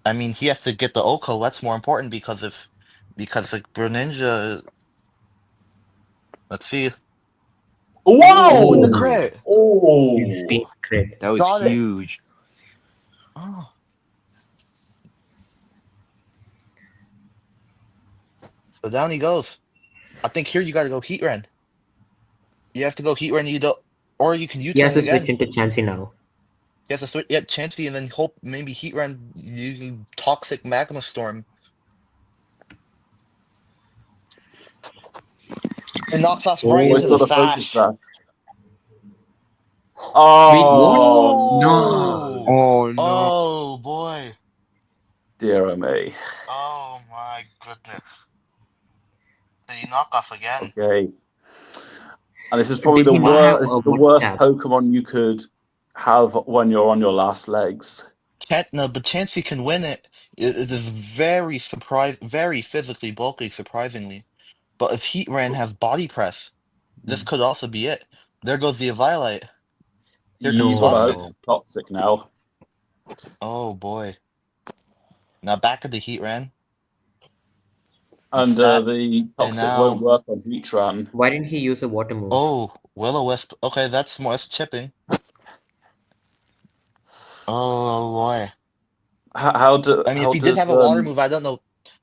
I mean, he has to get the Oko. That's more important because like Greninja. Let's see. Whoa! In the crit. Oh! Instant crit. That was Got it. huge. Oh. So down he goes. I think here you got to go Heatran. You have to go Heatran. Or you can He U-turn has to again. switch into Chansey now. You have to switch. Yeah, Chansey, and then hope maybe Heatran. You can Toxic Magma Storm. It knocks off right It's into the got a focus sash. sash. Oh! No! Oh no. Oh boy! Dear me. Oh my goodness! The the knockoff again. Okay. And this is probably Did the he not have worst, a the wood worst staff? Pokemon you could have when you're on your last legs. No, but Chansey can win it. It is very very physically bulky, surprisingly. But if Heatran has body press, this could also be it. There goes the Eviolite. Here comes You've got to Toxic. hope it's Toxic now. Oh boy. Now back at the Heatran. And That- the Toxic now- won't work on Heatran. Why didn't he use a water move? Oh, Will-O-Wisp. Okay, that's more chipping. Oh boy. How do I mean, how if he did does, have a water move, I don't know.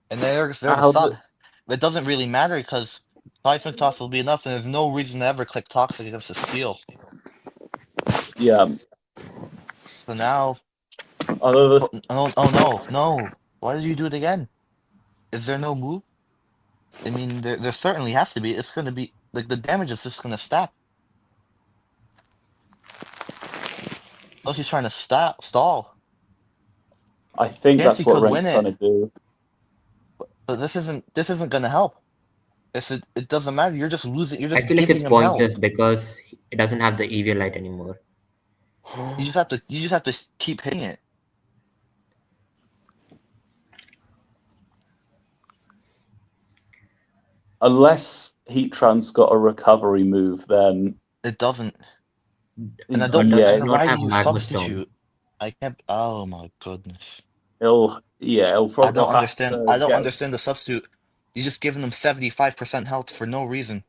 And there's a how sub. do- It doesn't really matter because Seismic Toss will be enough, and there's no reason to ever click Toxic against the Steel. yeah. So now, Other oh no! Why did you do it again? Is there no move? I mean, there certainly has to be. It's going to be like the damage is just going to stack. Unless he's trying to stall. I think Chansey that's what could win Renk's trying to do. But this isn't going to help. It doesn't matter. You're just losing. You're I just feel like giving it's him hell. pointless because it doesn't have the Eviolite anymore. You just have to keep hitting it. Unless Heatran's got a recovery move, then It doesn't. And I Or don't. does yeah, it And not why have do you Magma Storm? substitute? I can't. Oh my goodness. he'll probably I don't have understand. to I don't get- understand the substitute. You're just giving them 75% health for no reason.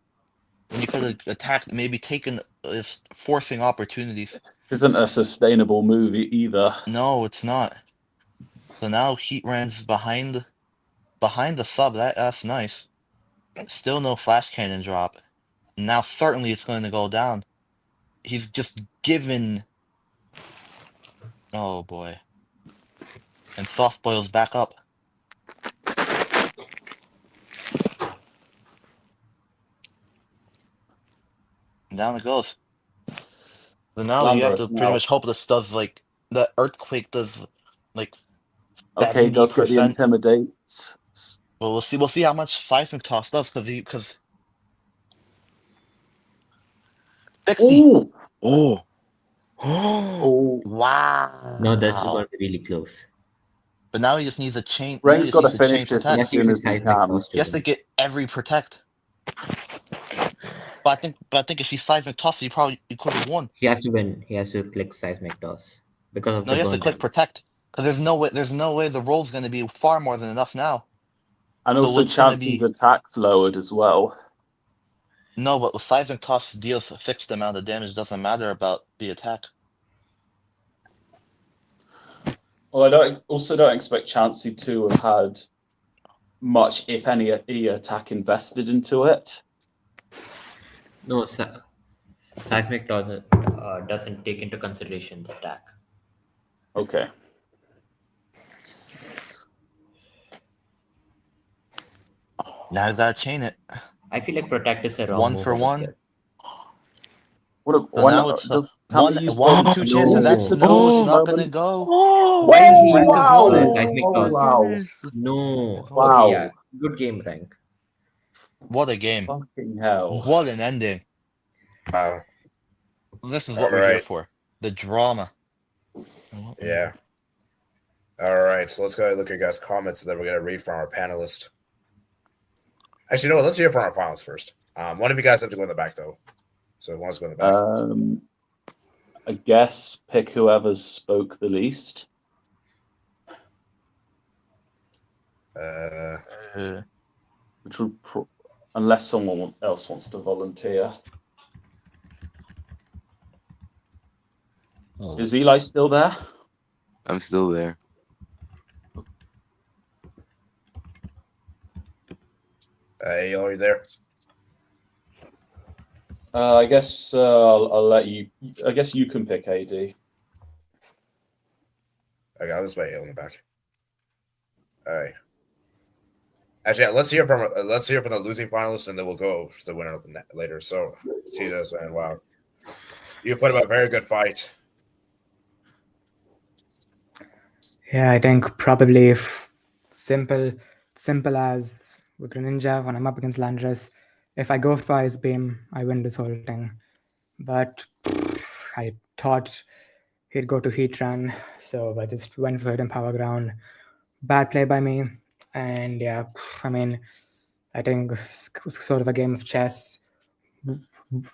When you could have attacked, maybe taken forcing opportunities. This isn't a sustainable move either. No, it's not. So now Heatran's behind the sub. That's nice. Still no flash cannon drop. Now certainly it's going to go down. He's just given. Oh boy. And soft boils back up. And down it goes. So now you have to Landorus pretty now. much hope this does like the earthquake does like Okay, does get the 70%. intimidate. Well, we'll see. We'll see how much seismic toss does because 60. Ooh! Oh. Oh, Wow. No, this is going to be really close. But now he just needs a chain. Now he Renk's just got to needs a chain finish this protect. as soon as he can. He has to get every protect. But I think if he seismic toss, he could have won. He has to win. He has to click Seismic Toss because of No, the he has to burn click damage. protect because there's no way the roll's going to be far more than enough now. And So also what's gonna Chansey's be- attack's lowered as well. No, but with seismic toss deals a fixed amount of damage. Doesn't matter about the attack. Well, I don't expect Chansey to have had much, if any, attack invested into it. No, Seismic Toss doesn't take into consideration the attack. Okay. Now you gotta chain it. I feel like Protect is a wrong One move for over one. here. What? So now it's can't one we use in both? two chances. No. That's No. no, it's not Moment. gonna go. Oh. Why did he Renk has won it. Seismic Oh, Toss? wow. No. Wow. Okay, yeah. Good game, Rank. What a game! Fucking hell. What an ending! Wow. This is what we're here Alright. for. The drama. Yeah. All right. So let's go ahead and look at guys' comments, and then we're gonna read from our panelist. Actually, no. Let's hear from our panelists first. One of you guys have to go in the back, though. So who wants to go in the back? I guess pick whoever spoke the least. Which would unless someone else wants to volunteer. Oh. Is Eli still there? I'm still there. Hey, are you there? I guess I'll let you. I guess you can pick AD. Okay, I'll just wait in the back. All right. Actually, let's hear from the losing finalist, and then we'll go to the winner of the net later. So, see this, and wow, you put up a very good fight. Yeah, I think probably simple as with Greninja when I'm up against Landorus. If I go for Ice Beam, I win this whole thing. But I thought he'd go to Heatran, so I just went for Hidden Power Ground. Bad play by me, and yeah, I mean, I think it's sort of a game of chess.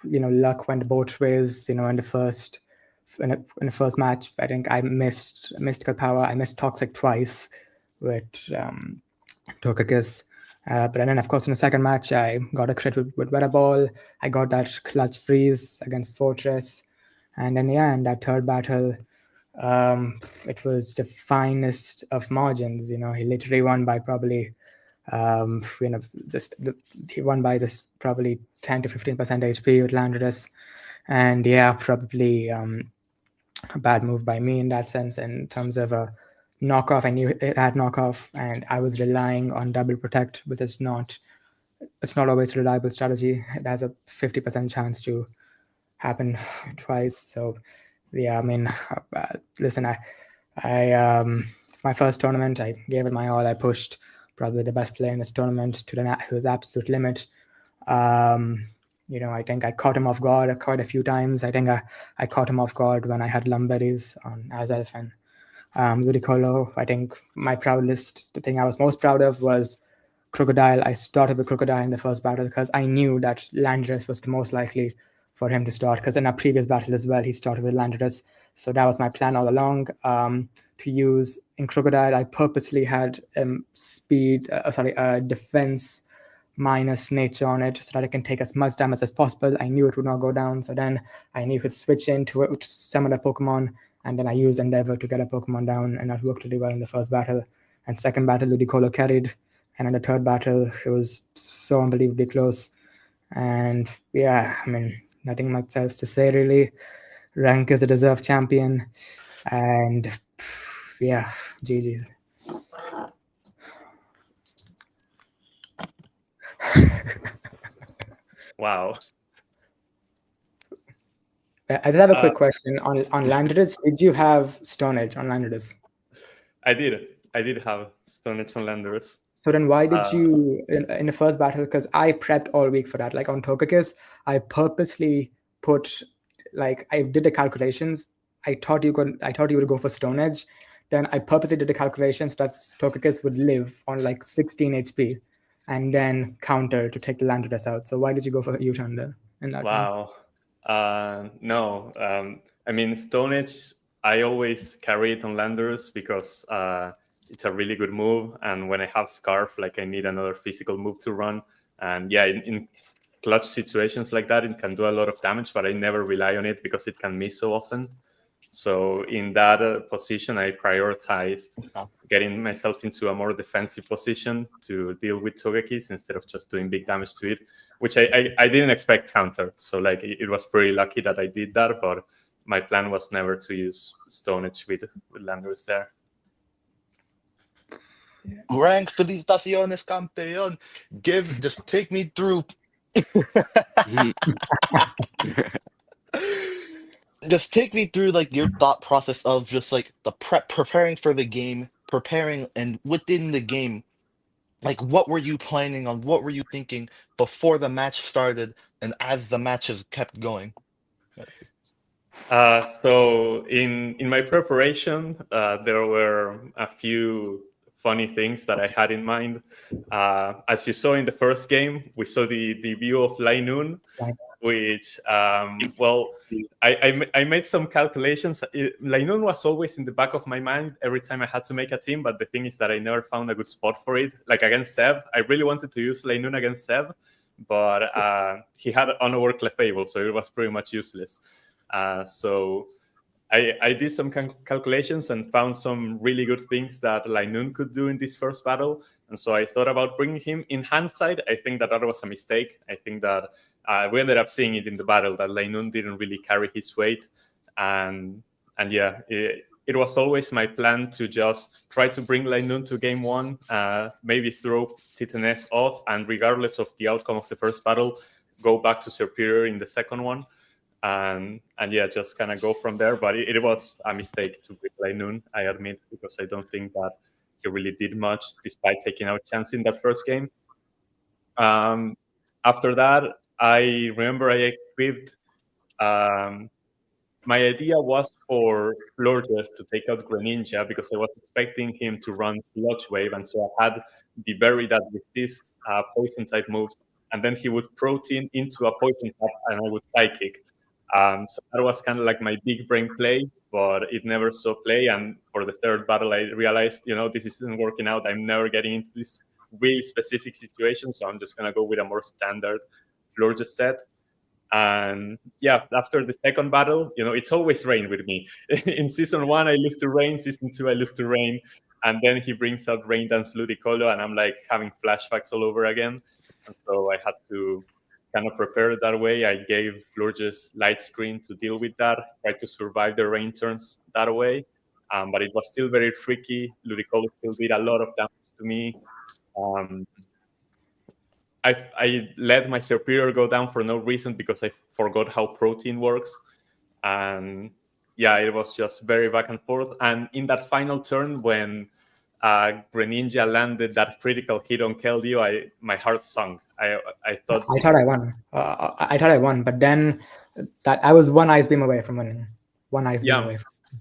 Luck went both ways. In the first match, I think I missed Mystical Power. I missed Toxic twice with Togekiss. But then, of course, in the second match, I got a crit with Weather Ball. I got that clutch freeze against Fortress. And then, yeah, in that third battle, it was the finest of margins. He literally won by probably, he won by this probably 10 to 15% HP with Landorus. And yeah, probably a bad move by me in that sense in terms of a knockoff. I knew it had knockoff, and I was relying on double protect, but it's not always a reliable strategy. It has a 50% chance to happen twice. So yeah, I mean, listen, I my first tournament, I gave it my all. I pushed probably the best player in this tournament to his absolute limit. I think I caught him off guard quite a few times. I think I caught him off guard when I had Lumberries on Azelf and Ludicolo. I think the thing I was most proud of was Crocodile. I started with Crocodile in the first battle because I knew that Landorus was the most likely for him to start, because in a previous battle as well, he started with Landorus. So that was my plan all along, to use in Crocodile. I purposely had defense minus nature on it so that it can take as much damage as possible. I knew it would not go down, so then I knew it could switch into some other Pokemon, and then I used Endeavor to get a Pokemon down, and that worked really well in the first battle. And second battle, Ludicolo carried, and in the third battle, it was so unbelievably close. And yeah, I mean, nothing much else to say really. Renk is a deserved champion, and yeah, GG's. Wow. I just have a quick question on Landorus. Did you have Stone Edge on Landorus? I did have Stone Edge on Landorus. So then why did you, in the first battle, because I prepped all week for that, like on Togekiss, I purposely put, like, I did the calculations. I thought you would go for Stone Edge. Then I purposely did the calculations that Togekiss would live on like 16 HP and then counter to take the Landorus out. So why did you go for U-turn there? In that Wow. No. I mean, Stone Edge, I always carry it on Landorus because it's a really good move. And when I have Scarf, like, I need another physical move to run. And yeah, in clutch situations like that, it can do a lot of damage, but I never rely on it because it can miss so often. So in that position, I prioritized getting myself into a more defensive position to deal with Togekiss instead of just doing big damage to it, which I didn't expect counter. So like it was pretty lucky that I did that, but my plan was never to use Stone Edge with Landorus there. Rank, felicitaciones, campeón. Just take me through. Just take me through like your thought process of just like the preparing for the game, preparing and within the game. Like, what were you planning on? What were you thinking before the match started and as the matches kept going? So in my preparation, there were a few funny things that I had in mind. As you saw in the first game, we saw the view of Lainoon, which, I made some calculations. Lainoon was always in the back of my mind every time I had to make a team, but the thing is that I never found a good spot for it. Like against Seb, I really wanted to use Lainoon against Seb, but he had Unaware Clefable, so it was pretty much useless. So I did some calculations and found some really good things that Lainoon could do in this first battle. And so I thought about bringing him. In hindsight, I think that was a mistake. I think that we ended up seeing it in the battle that Lainoon didn't really carry his weight. And yeah, it was always my plan to just try to bring Lainoon to game one, maybe throw Titaness off, and regardless of the outcome of the first battle, go back to Superior in the second one. And yeah, just kind of go from there. But it was a mistake to play Noon, I admit, because I don't think that he really did much despite taking out chance in that first game. After that, I remember I equipped. My idea was for Florges to take out Greninja because I was expecting him to run Sludge Wave, and so I had the berry that resists poison type moves, and then he would protein into a poison type, and I would psychic. So that was kind of like my big brain play, but it never saw play. And for the third battle, I realized, this isn't working out. I'm never getting into this really specific situation, so I'm just gonna go with a more standard Florges set. And yeah, after the second battle, it's always Rain with me. In season 1, I lose to Rain. Season 2, I lose to Rain. And then he brings out Rain Dance Ludicolo, and I'm like having flashbacks all over again. And so I had to kind of prepare it that way. I gave Florges Light Screen to deal with that, try to survive the Rain turns that way. But it was still very tricky. Ludicolo still did a lot of damage to me. I let my superior go down for no reason because I forgot how protein works. And yeah, it was just very back and forth. And in that final turn, when Greninja landed that critical hit on Keldeo, my heart sunk. I thought I won. I thought I won, but then that I was one ice beam away from winning. One ice beam away.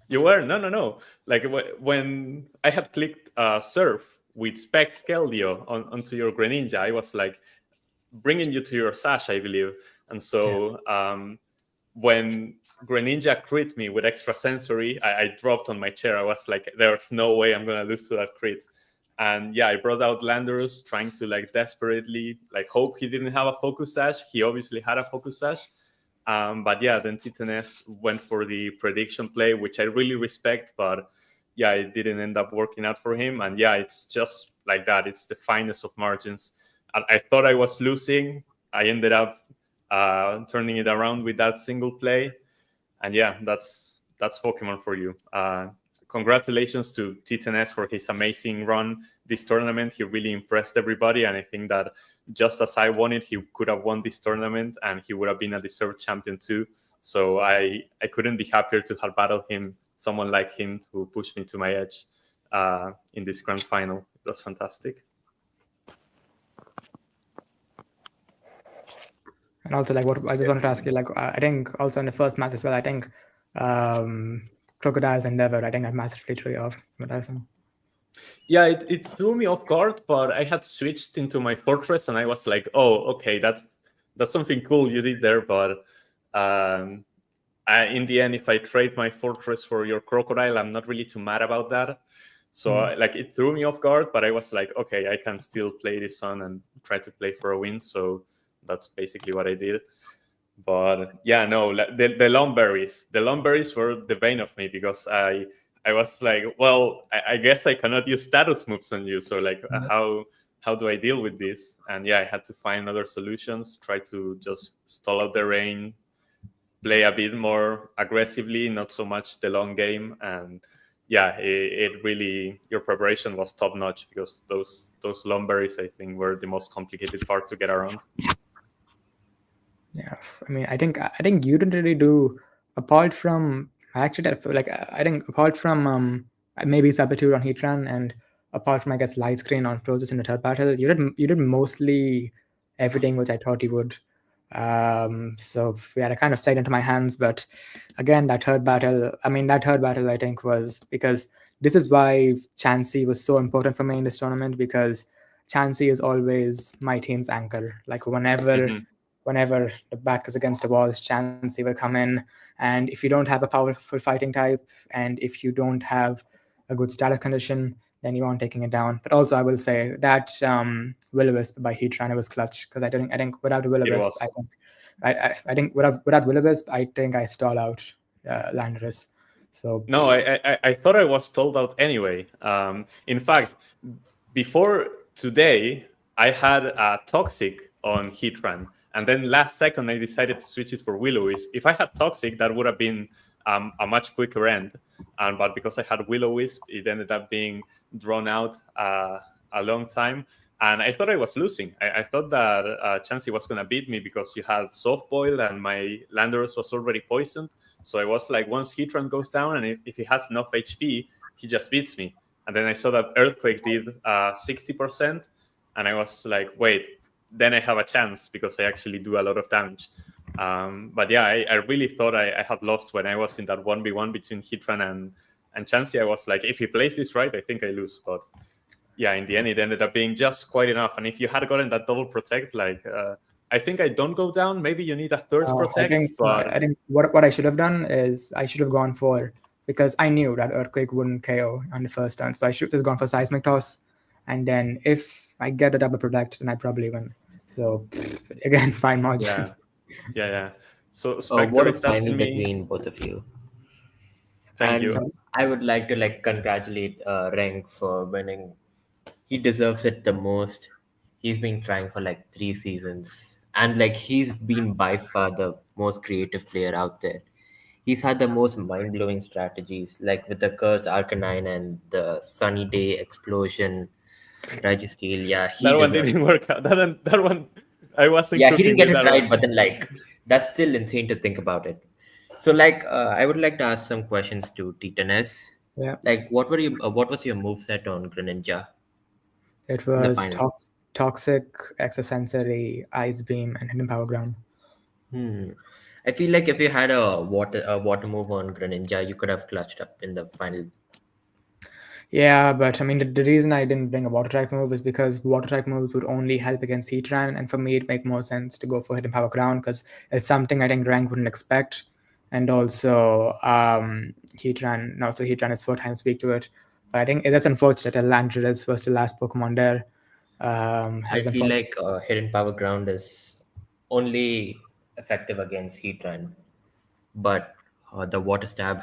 You were? No. Like when I had clicked Surf with Specs Keldeo onto your Greninja, I was like bringing you to your Sash, I believe. And so when Greninja crit me with extra sensory, I dropped on my chair. I was like, there's no way I'm going to lose to that crit. And yeah, I brought out Landorus trying to desperately hope he didn't have a Focus Sash. He obviously had a Focus Sash. But yeah, then Titaness went for the prediction play, which I really respect, but yeah, it didn't end up working out for him. And yeah, it's just like that. It's the finest of margins. I thought I was losing. I ended up turning it around with that single play. And yeah, that's Pokemon for you. Congratulations to Titaness for his amazing run this tournament. He really impressed everybody, and I think that just as I wanted, he could have won this tournament, and he would have been a deserved champion too. So I couldn't be happier to have battled him, someone like him, who pushed me to my edge in this grand final. It was fantastic. And also, what I just wanted to ask you, I think also in the first match as well, I think Crocodile's Endeavor, I think I massively threw you off. Yeah, it threw me off guard, but I had switched into my Fortress, and I was like, oh, okay, that's something cool you did there, but in the end, if I trade my Fortress for your Crocodile, I'm not really too mad about that. So it threw me off guard, but I was like, okay, I can still play this on and try to play for a win. So that's basically what I did. But yeah, no, the Lomberries were the bane of me, because I was like, well, I guess I cannot use status moves on you. So how do I deal with this? And yeah, I had to find other solutions, try to just stall out the rain, play a bit more aggressively, not so much the long game. And yeah, it really, your preparation was top notch, because those Lomberries, I think, were the most complicated part to get around. Yeah, I mean, I think you didn't really do, apart from I think apart from maybe Saboteur on Heatran, and apart from, I guess, Light Screen on Florges in the third battle, you did mostly everything which I thought you would. So yeah, that kind of played into my hands. But again, that third battle, I think, was because this is why Chansey was so important for me in this tournament, because Chansey is always my team's anchor. Whenever the back is against the walls, Chansey will come in. And if you don't have a powerful fighting type, and if you don't have a good status condition, then you aren't taking it down. But also, I will say that Will-O-Wisp by Heatran was clutch, because I think without Will-O-Wisp, I think without Will-O-Wisp, I think I stall out Landorus. So no, I thought I was stalled out anyway. In fact, before today, I had a Toxic on Heatran. And then last second, I decided to switch it for Will-O-Wisp. If I had Toxic, that would have been a much quicker end. But because I had Will-O-Wisp, it ended up being drawn out a long time. And I thought I was losing. I thought that Chansey was going to beat me, because you had Soft Boil and my Landorus was already poisoned. So I was like, once Heatran goes down, and if he has enough HP, he just beats me. And then I saw that Earthquake did 60%. And I was like, wait, then I have a chance because I actually do a lot of damage. But yeah, I really thought I had lost when I was in that 1v1 between Hitran and Chansey. I was like, if he plays this right, I think I lose. But yeah, in the end, it ended up being just quite enough. And if you had gotten that double protect, like I think I don't go down. Maybe you need a third protect. I think what I should have done is I should have gone for, because I knew that Earthquake wouldn't KO on the first turn, so I should have just gone for Seismic Toss, and then if I get a double protect, then I probably win. So again, fine margin. Yeah. So What Spectre a is asking timing me. between both of you. Thank And you. I would like to congratulate Renk for winning. He deserves it the most. He's been trying for 3 seasons, and he's been by far the most creative player out there. He's had the most mind-blowing strategies, like with the Curse Arcanine and the Sunny Day Explosion, Registeel. Yeah, he That one deserves. didn't work out. That one, I wasn't Yeah, he cooking didn't get with it that right, one. but then that's still insane to think about it. So I would like to ask some questions to Titaness. Yeah, What was your moveset on Greninja? it In the was final. Toxic, Exosensory, Ice Beam, and Hidden Power Ground. I feel like if you had a water move on Greninja, you could have clutched up in the final. Yeah, but I mean, the reason I didn't bring a water type move is because water type moves would only help against Heatran, and for me, it make more sense to go for Hidden Power Ground because it's something I think Rank wouldn't expect, and also Heatran is 4 times weak to it. But I think that's unfortunate that Landorus was the last Pokemon there. I feel like Hidden Power Ground is only effective against Heatran, but the Water Stab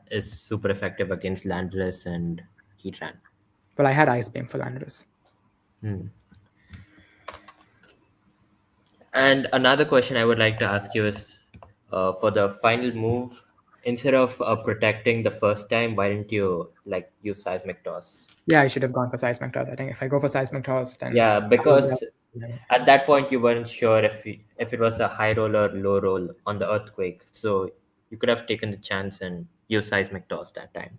is super effective against Landorus and Heatran. Well, I had Ice Beam for Landorus. And another question I would like to ask you is, for the final move, instead of protecting the first time, why didn't you use Seismic Toss? Yeah, I should have gone for Seismic Toss. I think if I go for Seismic Toss, then Yeah, because at that point you weren't sure if it was a high roll or low roll on the Earthquake, so you could have taken the chance and used Seismic Toss that time.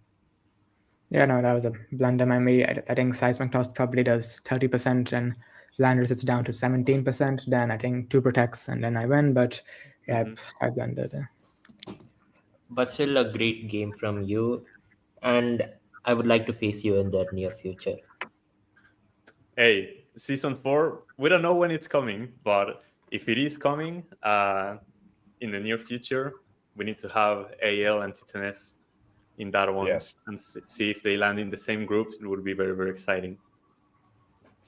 Yeah, no, that was a blunder by me. I think Seismic Toss probably does 30%, and Landers it's down to 17%. Then I think 2 protects, and then I win. But yeah, I blundered. But still a great game from you, and I would like to face you in the near future. Hey, season 4, we don't know when it's coming, but if it is coming in the near future, we need to have AL and Titaness in that one. Yes. And see if they land in the same group. It would be very, very exciting.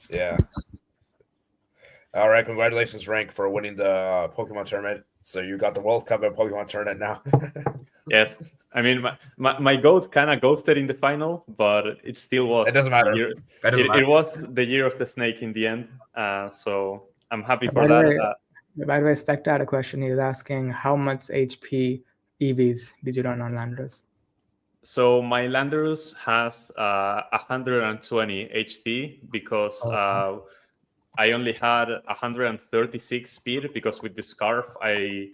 Yeah. All right, congratulations, Renk, for winning the Pokemon tournament. So you got the World Cup and Pokemon tournament now. Yes, I mean my goat kind of ghosted in the final, but it still was. It doesn't matter. It was the year of the snake in the end. So I'm happy for By that. The way, Spectre had a question. He was asking how much HP EVs did you run on Landorus? So my Landorus has 120 HP because I only had 136 speed because with the Scarf, I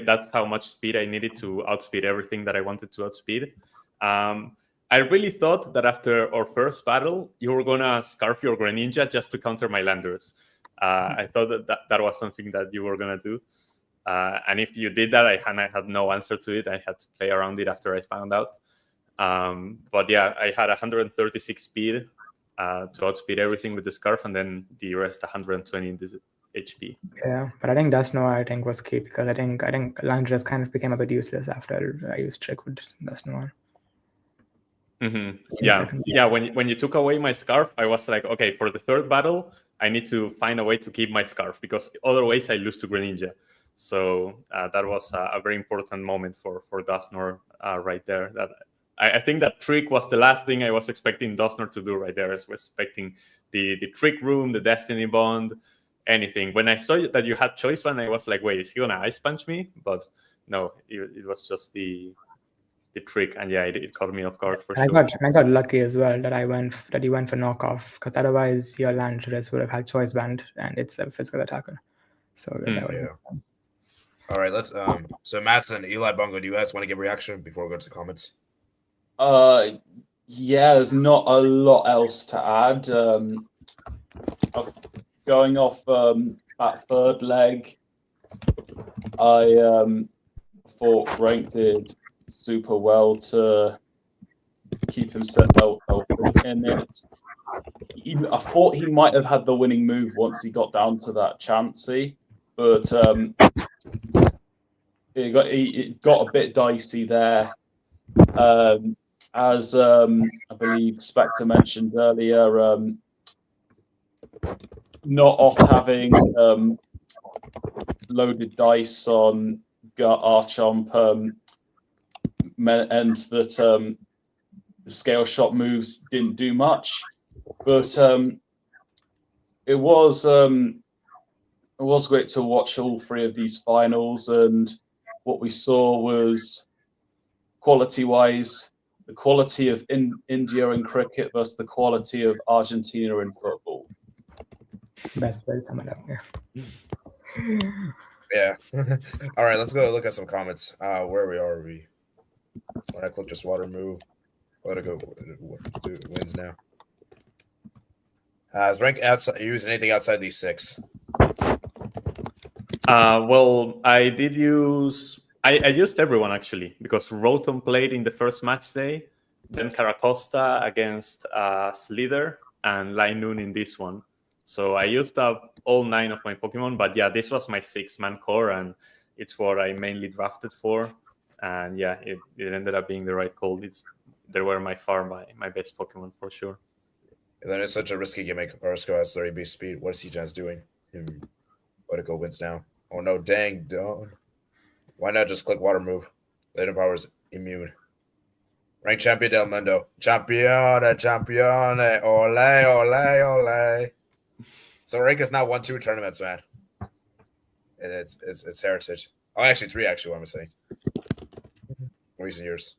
that's how much speed I needed to outspeed everything that I wanted to outspeed. I really thought that after our first battle, you were gonna Scarf your Greninja just to counter my Landorus. I thought that was something that you were gonna do. And if you did that, I had no answer to it. I had to play around it after I found out. But yeah, I had 136 speed to outspeed everything with the Scarf, and then the rest 120 in this HP. Yeah, but I think Dusknoir was key because I think Landorus kind of became a bit useless after I used Trick with Dusknoir. Yeah. When you took away my Scarf, I was like, okay, for the third battle, I need to find a way to keep my Scarf because otherwise I lose to Greninja. So that was a very important moment for Dusknoir right there. That I think that Trick was the last thing I was expecting Dusknoir to do right there. I was expecting the Trick Room, the Destiny Bond, anything. When I saw that you had Choice Band, I was like, wait, is he gonna Ice Punch me? But no, it was just the Trick, and yeah, it caught me off guard for sure. I got lucky as well that you went for knockoff because otherwise your Landorus would have had Choice Band and it's a physical attacker. So that would yeah. All right, let's so Mattson, Eli Bungo, do you guys want to give reaction before we go to comments? Yeah, there's not a lot else to add. Going off that third leg, I thought Renk did super well to keep himself in it. I thought he might have had the winning move once he got down to that Chansey, but it got a bit dicey there. As I believe Spectre mentioned earlier, not off having loaded dice on Garchomp meant that the scale shot moves didn't do much, but it was great to watch all three of these finals, and what we saw was quality-wise, the quality of India in cricket versus the quality of Argentina in football. Best way to sum it up. Yeah. All right, let's go look at some comments. Where are we? When I click just water move, let it go. Dude, wins now. Has Renk used anything outside these 6? Well, I did use. I used everyone actually because Rotom played in the first match day, then Caracosta against Slither and Linoon in this one. So I used up all 9 of my Pokemon, but yeah, this was my 6-man core, and it's what I mainly drafted for. And yeah, it ended up being the right call. They were my best Pokemon for sure. And then it's such a risky gimmick. Orosco has 30 base speed. What is Jazz doing? Politico wins now. Oh no, dang, dog. Why not just click water move? Later powers immune. Rank champion del mundo. Champione. Ole. So Rank has now won 2 tournaments, man. And it's heritage. Oh, actually 3, actually, what I'm saying. Recent years.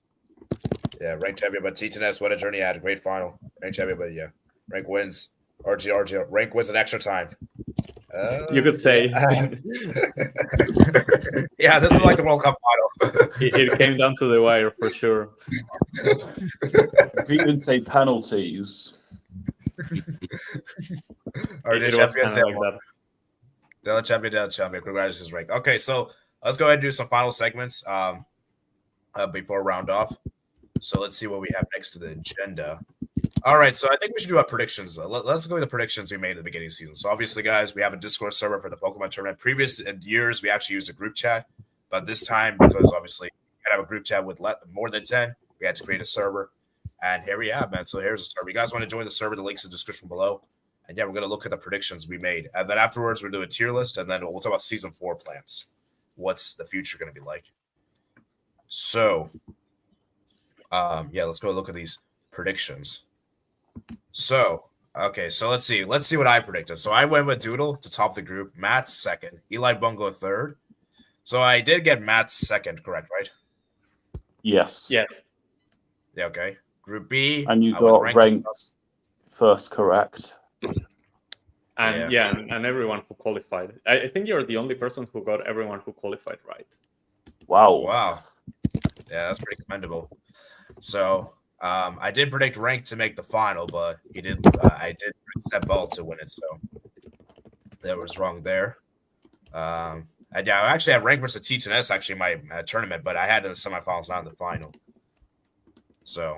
Yeah, Rank champion, but T10S, what a journey had. Great final. Rank champion, but yeah. Rank wins. RG. Rank wins in extra time. You could say. Yeah, this is like the World Cup final. it came down to the wire for sure. If you even say penalties. It was kind of like that. Del champion. Congratulations, Rank. Okay, so let's go ahead and do some final segments before round off. So let's see what we have next to the agenda. All right, so I think we should do our predictions. Let's go with the predictions we made at the beginning of the season. So obviously, guys, we have a Discord server for the Pokemon tournament. Previous years, we actually used a group chat, but this time, because obviously we had to have a group chat with more than 10, we had to create a server. And here we have, man. So here's a server. You guys want to join the server? The link's in the description below. And yeah, we're going to look at the predictions we made. And then afterwards, we'll do a tier list, and then we'll talk about Season 4 plans. What's the future going to be like? So, yeah, let's go look at these predictions. So, okay, so let's see. Let's see what I predicted. So I went with Doodle to top the group, Matt's second, Eli Bungo third. So I did get Matt's second correct, right? Yes. Yes. Yeah, okay. Group B. And you got Renk's first correct. And yeah, and everyone who qualified. I think you're the only person who got everyone who qualified right. Wow. Yeah, that's pretty commendable. So I did predict Renk to make the final, but I did predict Sebald to win it, so that was wrong there. And yeah, I actually had Renk versus T10S actually in my tournament, but I had it in the semifinals, not in the final. So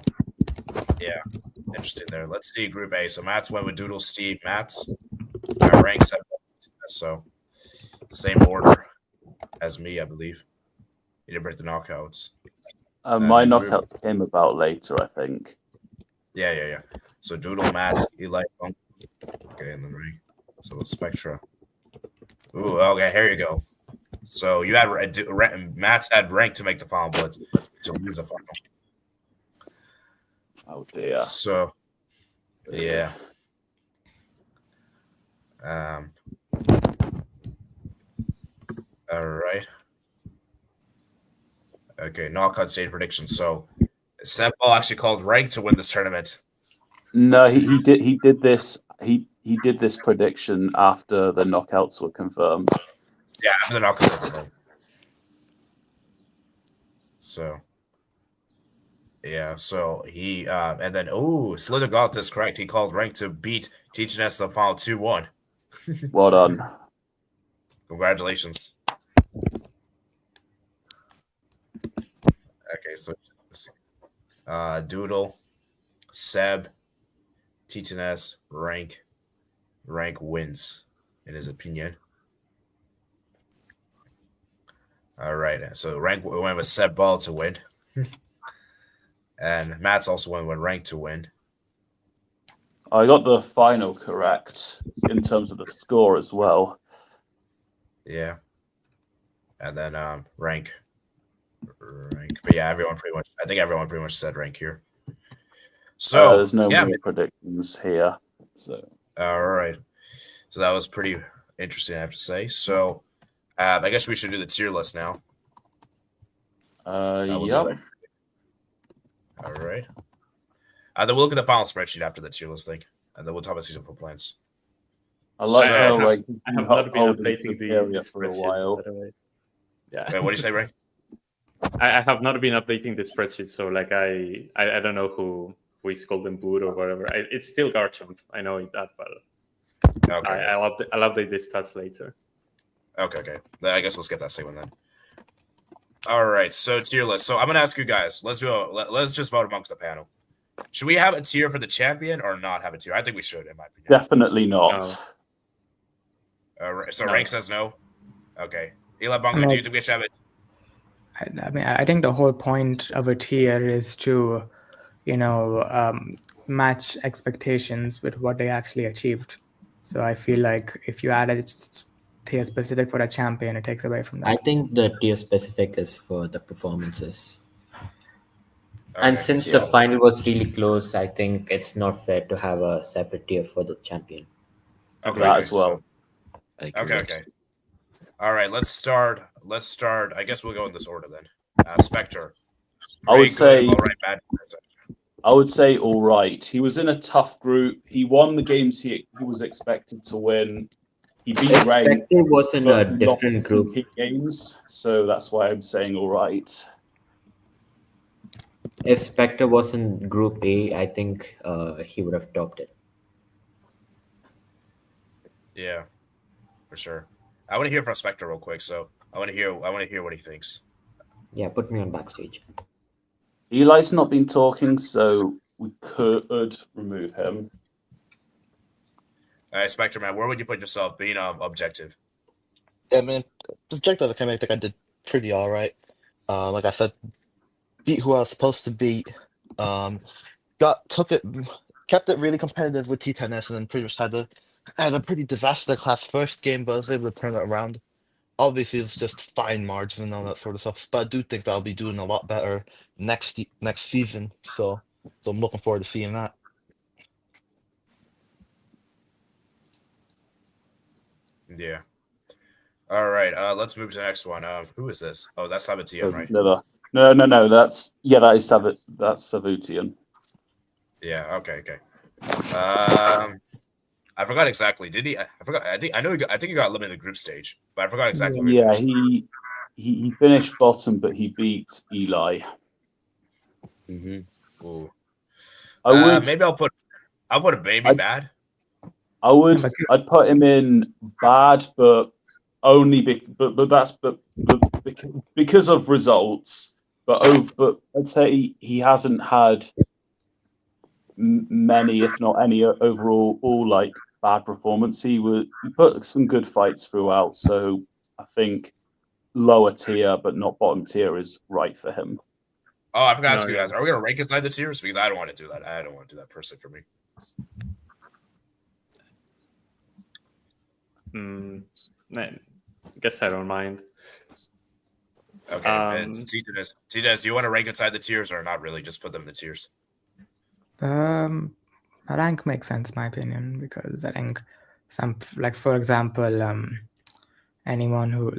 yeah, interesting there. Let's see Group A. So Matt's went with Doodle, Steve, Matt's. Renk, Sebald, so same order as me, I believe. You didn't break the knockouts. My knockouts came about later, I think. Yeah. So Doodle, Matt, Eli, okay, and then Renk. So Spectra. Ooh, okay, here you go. So you had Matt's had Renk to make the final, but to lose the final. Oh dear. So yeah. All right. Okay, knockout stage prediction. So Sebald actually called Renk to win this tournament. No, he did this. He did this prediction after the knockouts were confirmed. Yeah, after the knockouts were confirmed. So yeah, so he and then Slither got this correct. He called Renk to beat T10S in the final 2-1. Well done. Congratulations. Okay, so Doodle, Seb, T10S, Renk. Renk wins, in his opinion. All right, so Renk went with Seb Ball to win. And Matt's also went with Renk to win. I got the final correct in terms of the score as well. Yeah. And then Renk. But yeah, I think everyone pretty much said Renk here. So there's no yeah, more predictions here. So all right. So that was pretty interesting, I have to say. So I guess we should do the tier list now. We'll do yep. that. All right. Then we'll look at the final spreadsheet after the tier list thing, and then we'll talk about season 4 plans. I like So- how I like I have not been holding updating the Superior for a spreadsheet, while. by the way. Yeah. Wait, what do you say, Ray? I have not been updating the spreadsheet, so like I don't know who is Golden Boot or whatever. It's still Garchomp. I know that, but Okay. I'll update the stats later. Okay. Then I guess we'll skip that segment then. All right. So tier list. So I'm gonna ask you guys. Let's just vote amongst the panel. Should we have a tier for the champion or not have a tier? I think we should, in my opinion. Definitely not. So No. Rank says no. Okay. Eli Bunga, do you think we should have it? I mean, I think the whole point of a tier is to, match expectations with what they actually achieved. So I feel like if you add a tier specific for a champion, it takes away from that. I think the tier specific is for the performances. And Okay. since the final was really close, I think it's not fair to have a separate tier for the champion. Okay, That as well. I agree. Okay. All right. Let's start. I guess we'll go in this order then. Spectre. I would say- all right, bad. I would say all right. He was in a tough group. He won the games he was expected to win. He beat Renk, Spectre was in a but lost different some group. key games. So that's why I'm saying all right. If Spectre was in Group A, I think he would have topped it. Yeah, for sure. I want to hear from Spectre real quick. So I want to hear what he thinks. Yeah, put me on backstage. Eli's not been talking, so we could remove him. All right, Spectre, man, where would you put yourself being objective? Yeah, man, objective, I think I did pretty all right. Like I said, beat who I was supposed to beat. Kept it really competitive with T10S, and then pretty much had a pretty disaster class first game, but I was able to turn it around. Obviously, it's just fine margins and all that sort of stuff, but I do think that I'll be doing a lot better next season. So I'm looking forward to seeing that. Yeah. All right. Let's move to the next one. Who is this? Oh, that's Sabatian, right? No. That's Savutian. Yeah. Okay. I forgot exactly. Did he? I forgot. I think he got eliminated in the group stage, but I forgot exactly. where Yeah, finished. he finished bottom, but he beat Eli. Mm-hmm. Ooh. I would Maybe I'll put a baby bad. I'd put him in bad, but only because of results. But I'd say he hasn't had many, if not any, overall like bad performance. He put some good fights throughout, so I think lower tier but not bottom tier is right for him. Oh, I forgot to ask No, you yeah. guys. Are we gonna rank inside the tiers? Because I don't want to do that. I don't want to do that personally for me. I guess I don't mind. Okay. And TJS, do you want to rank inside the tiers or not really? Just put them in the tiers. Rank makes sense, in my opinion, because I think for example, anyone who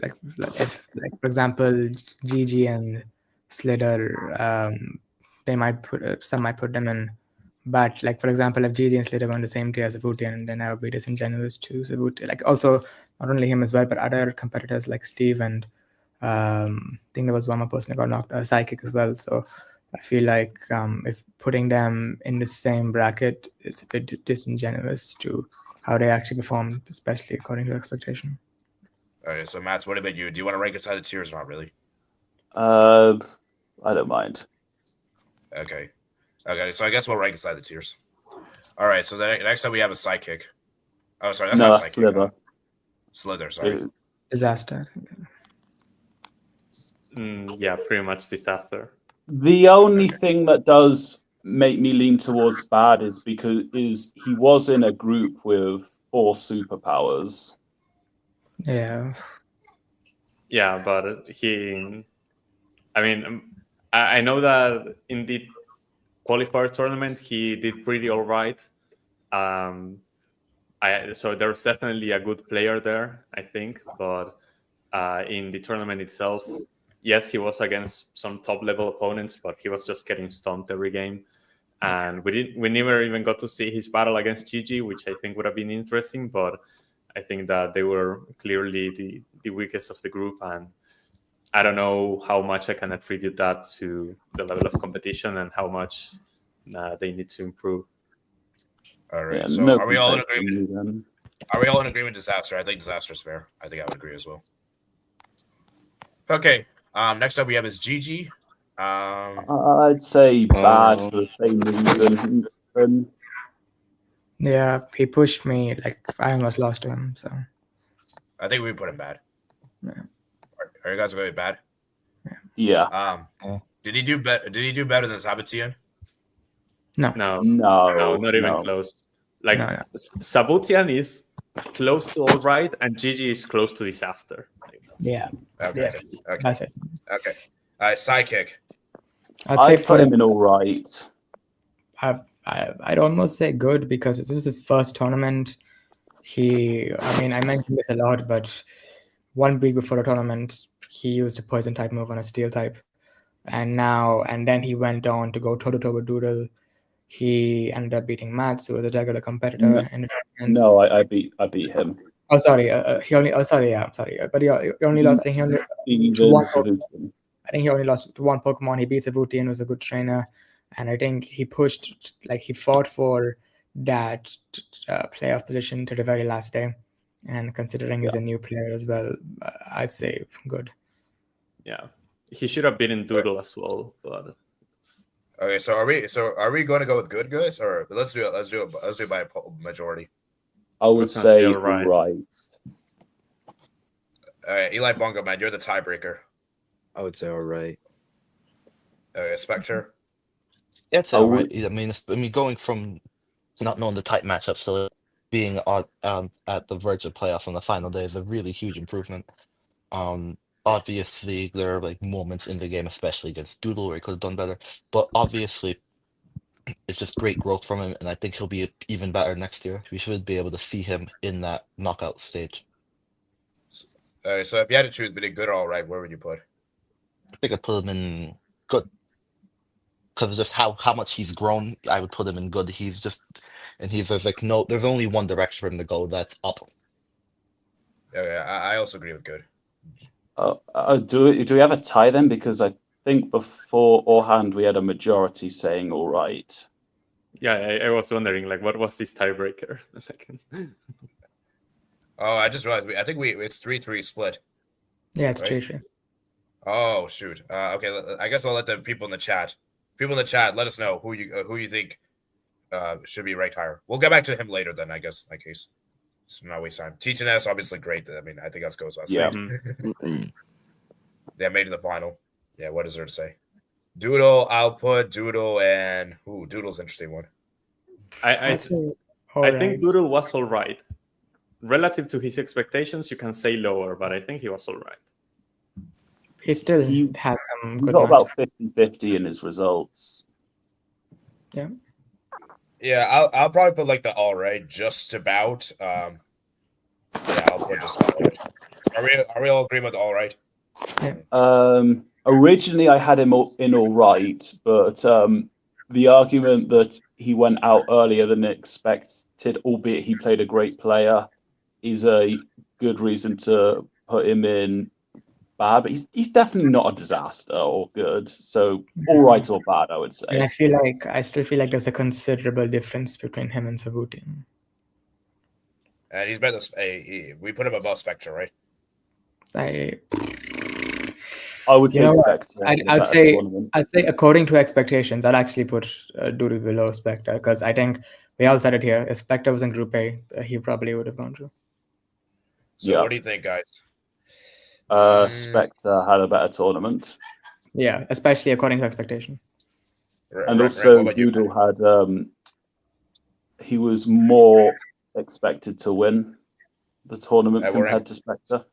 for example, GG and Slither, some might put them in. But for example, if GG and Slither were on the same tier as Savutian, then I would be disingenuous to Savutian. Also, not only him as well, but other competitors like Steve and I think there was one more person that got knocked, Psychic as well. So I feel like if putting them in the same bracket, it's a bit disingenuous to how they actually performed, especially according to expectation. Okay, so Matt, what about you? Do you want to rank inside the tiers or not really? I don't mind. Okay. Okay, so I guess we'll rank inside the tiers. All right, so the next up we have a sidekick. Oh, sorry, that's No, not a that's sidekick. Slither. Slither, sorry. Disaster. I think. Yeah, pretty much disaster. The only thing that does make me lean towards bad is because he was in a group with 4 superpowers. Yeah. Yeah, but he. I mean, I know that in the qualifier tournament he did pretty all right. So there's definitely a good player there, I think. But in the tournament itself, yes, he was against some top level opponents, but he was just getting stomped every game. And we never even got to see his battle against Gigi, which I think would have been interesting. But I think that they were clearly the weakest of the group, and I don't know how much I can attribute that to the level of competition and how much they need to improve. All right, Yeah, so no are we all in complaint from agreement? me then. Are we all in agreement? Disaster. I think disaster is fair. I think I would agree as well. Okay. Next up we have is Gigi. I'd say bad for the same reason. Yeah, he pushed me. Like I almost lost to him. So I think we put him bad. Yeah. Are you guys going bad? Yeah. Did he do better? Did he do better than Sabatian? no. No, No, not even no. close. Like No. Sabutian is close to all right, and Gigi is close to disaster. Like, Yeah. Okay. Yeah. Okay. That's it. Okay. All right. Sidekick. I'd put him in all right. I'd almost say good because this is his first tournament. I mentioned this a lot, but 1 week before the tournament, he used a poison type move on a steel type, and then he went on to go toe to toe with Doodle. He ended up beating Mats, who was a regular competitor. No, I beat him. Oh, sorry. He only. Oh, sorry. Yeah, I'm sorry. But he only lost. I think he only. I think he only lost to 1 Pokemon. He beat Savutian, who was a good trainer, and I think he pushed. Like he fought for that playoff position to the very last day. And considering he's a new player as well, I'd say good. Yeah, he should have beaten Doodle as well, but. Okay, so are we going to go with good guys, or let's do it by majority? I would say all right. All right, Eli Bongo, man, you're the tiebreaker. I would say all right. Spectre. Yeah, it's all right. I mean, going from not knowing the type matchups to being at the verge of playoffs on the final day is a really huge improvement. Obviously, there are like moments in the game, especially against Doodle, where he could have done better. But obviously, it's just great growth from him, and I think he'll be even better next year. We should be able to see him in that knockout stage. So if you had to choose between good or all right, where would you put? I think I'd put him in good. Because just how much he's grown, I would put him in good. There's only one direction for him to go, that's up. Yeah, I also agree with good. Do we have a tie then? Because I think before Orhand we had a majority saying all right. Yeah, I was wondering, like, what was this tiebreaker? Oh, I just realized I think it's 3-3 split. Yeah, it's right? 3-3. Oh shoot. Okay, I guess I'll let the people in the chat. People in the chat, let us know who you think should be ranked higher. We'll get back to him later then, I guess, in that case. So not waste time. T10S, obviously great. I mean, I think that goes without saying. Yeah, made in the final. Yeah, what is there to say? Doodle, I'll put Doodle and Doodle's an interesting one. I think Doodle was all right. Relative to his expectations, you can say lower, but I think he was all right. He still had some good got about 50-50 in his results. Yeah. Yeah, I'll probably put like the all right, just about. Yeah, I'll put just about all right. Are we all agreeing with all right? Yeah. Originally, I had him in all right, but the argument that he went out earlier than expected, albeit he played a great player, is a good reason to put him in bad. But he's definitely not a disaster or good. So all right or bad, I would say. And I still feel like there's a considerable difference between him and Savutian. And he's better. We put him above Spectre, right? I would You say know what? Spectre had a I'd better say tournament. according to expectations, I'd actually put Doodle below Spectre because I think we all said it here. If Spectre was in Group A, he probably would have gone through. So Yeah. what do you think, guys? Spectre had a better tournament. Yeah, especially according to expectation. And Renk, also what about you? Doodle had he was more expected to win the tournament Hey, we're compared to Spectre.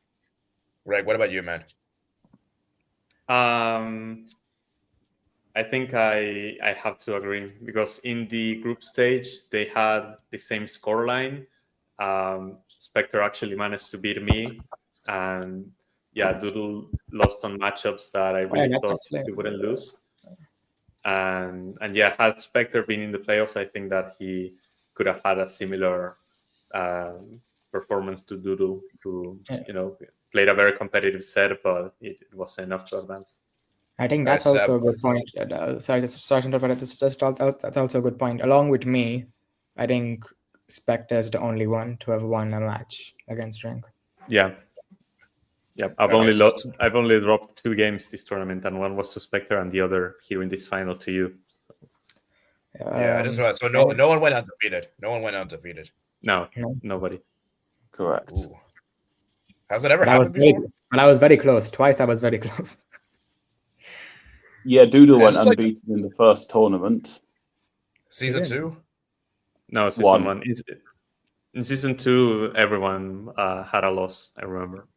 Renk, what about you, man? I think I have to agree because in the group stage they had the same scoreline. Spectre actually managed to beat me, and yeah, Doodle lost on matchups that I really that's thought actually- he wouldn't lose. And yeah, had Spectre been in the playoffs, I think that he could have had a similar performance to Doodle, who played a very competitive set, but it wasn't enough to advance. I think Nice, that's also a good point. Sorry to interrupt, but that's also a good point. Along with me, I think Spectre is the only one to have won a match against Renk. Yeah. I've only dropped 2 games this tournament, and one was to Spectre, and the other here in this final to you. Yeah, I just realized. So no one went undefeated. No one went undefeated. No, nobody. Correct. Ooh. Has that ever happened before? But I was very close. Twice I was very close. Yeah, Doodle This went is like- unbeaten in the first tournament. Season He did. 2? No, season One. 1. In season 2, everyone had a loss, I remember.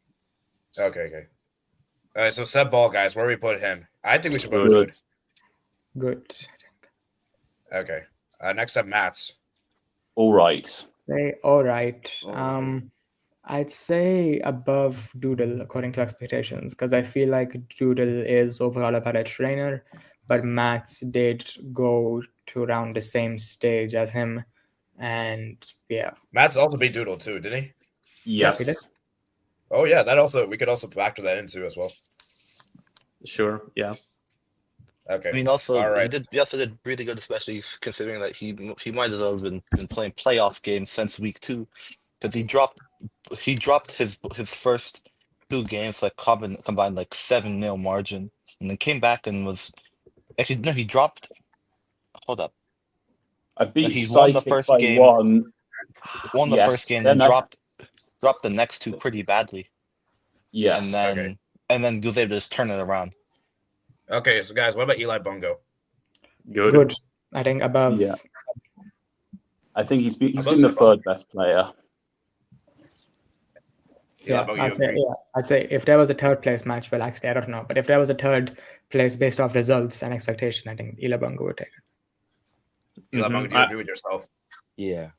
Okay. All right, so Seb Ball, guys, where do we put him? I think we should put him Good. good. Good. Okay. Next up, Mats. All right. Say all right. All right. I'd say above Doodle according to expectations because I feel like Doodle is overall a better trainer, but Max did go to around the same stage as him, and yeah, Mats also beat Doodle too, didn't he? Yes. he did. Oh yeah, we could also factor that into as well. Sure, yeah. Okay. I mean, also All right. he also did really good, especially considering that he might as well have been playing playoff games since week 2, because he dropped his first 2 games like combined like 7-0 margin, and then came back and was actually no, he dropped. Hold up, I beat he won the Psychic first by game. one. Won the Yes, first game, then then I- dropped the next 2 pretty badly, Yes. and then was able to just turn it around. Okay, so guys, what about Eli Bongo? Good. I think above. Yeah. I think he's been Above the Seb Ball. third best player. Eli Bongo, you I'd say, agree? I'd say if there was a third place match, well, actually, I don't know, but if there was a third place based off results and expectation, I think Ilabunga would take it. Eli Mhm. Bongo, do you agree with yourself? Yeah.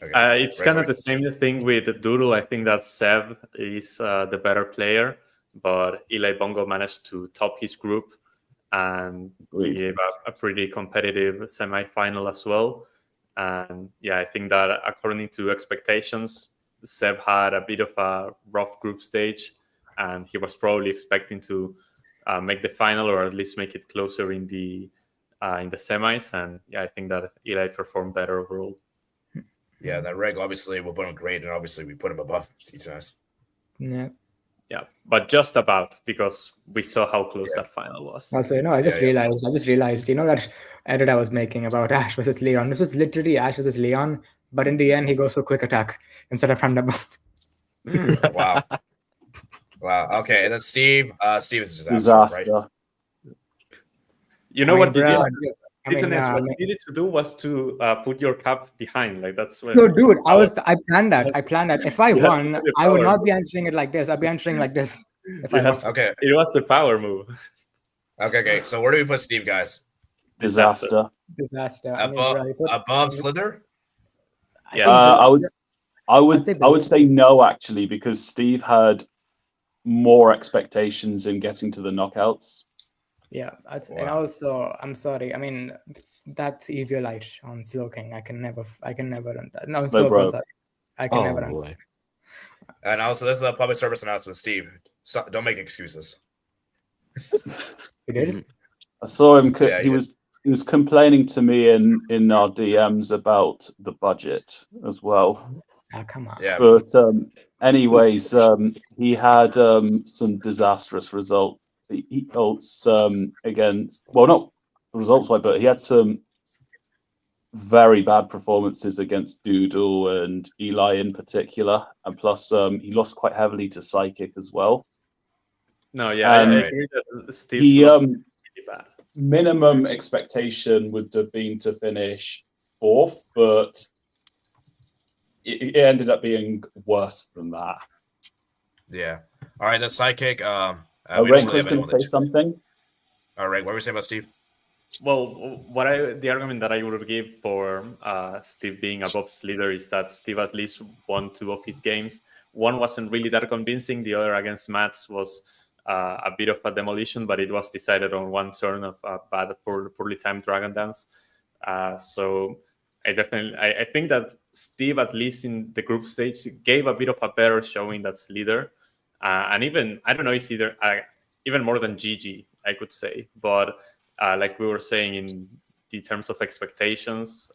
Okay. It's Right, kind of right. the same thing with Doodle. I think that Sev is the better player, but Eli Bongo managed to top his group, and Agreed. he gave a pretty competitive semi-final as well. And yeah, I think that according to expectations, Seb had a bit of a rough group stage, and he was probably expecting to make the final or at least make it closer in the semis. And yeah, I think that Eli performed better overall. Yeah, that Reg obviously will put him great, and obviously we put him above TTS. Yeah. Yeah, but just about, because we saw how close that final was. Also, I just Yeah. realized, that edit I was making about Ash versus Leon. This was literally Ash versus Leon, but in the end, he goes for quick attack instead of roundabout. Wow. Wow. Okay, and then Steve. Steve is a disaster, right? You know what you bro, did? I mean, What you needed to do was to put your cap behind. Like that's what. no, dude, I planned that. If I You had won, the I would power not move. be answering it like this. I'd be answering like this. If You I had won. to- Okay. It was the power move. Okay. So where do we put Steve, guys? Disaster. Disaster. Above Slither? Yeah. I would say say no, actually, because Steve had more expectations in getting to the knockouts. Yeah, and Wow. also, I'm sorry. I mean, that's Eviolite on Slow King. I can never run that. No, Slow Bro. Sorry. I can Oh never run. boy. And also, this is a public service announcement. Steve, stop, don't make excuses. You did? I saw him. Yeah, He was complaining to me in our DMs about the budget as well. Ah, come on. Yeah. But Anyways, he had some disastrous results against, well, not results-wise, but he had some very bad performances against Doodle and Eli in particular, and plus he lost quite heavily to Psychic as well. No, yeah, I And agree that Steve's he loss was really bad. minimum expectation would have been to finish 4th, but it ended up being worse than that. Yeah. All right, the sidekick. We don't Renk really was have going to say something. All right, what were you saying about Steve? Well, the argument that I would give for Steve being above Slither is that Steve at least won 2 of his games. One wasn't really that convincing. The other against Mats was a bit of a demolition, but it was decided on one turn of a poorly timed Dragon Dance. So I think that Steve, at least in the group stage, gave a bit of a better showing than Slither, and even I don't know if even more than Gigi, I could say, but. Like we were saying in the terms of expectations,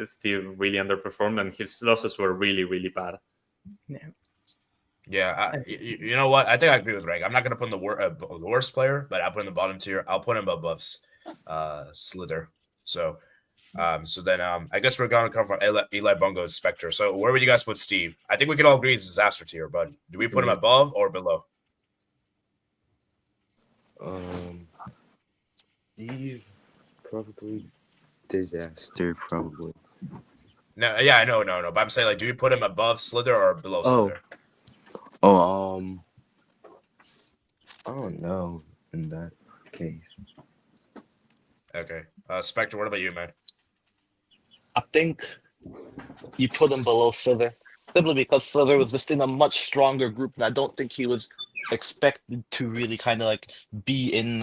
Steve really underperformed, and his losses were really, really bad. Yeah, you know what? I think I agree with Renk. I'm not going to put him the worst player, but I'll put him in the bottom tier. I'll put him above Slither. So then I guess we're going to come from Eli Bungo's Spectre. So where would you guys put Steve? I think we can all agree he's disaster tier, but do we put him above or below? Steve, probably disaster, probably. No, yeah, no. But I'm saying, like, do you put him above Slither or below Slither? I don't know in that case. Okay. Spectre, what about you, man? I think you put him below Slither, simply because Slither was just in a much stronger group, and I don't think he was expected to really kind of like be in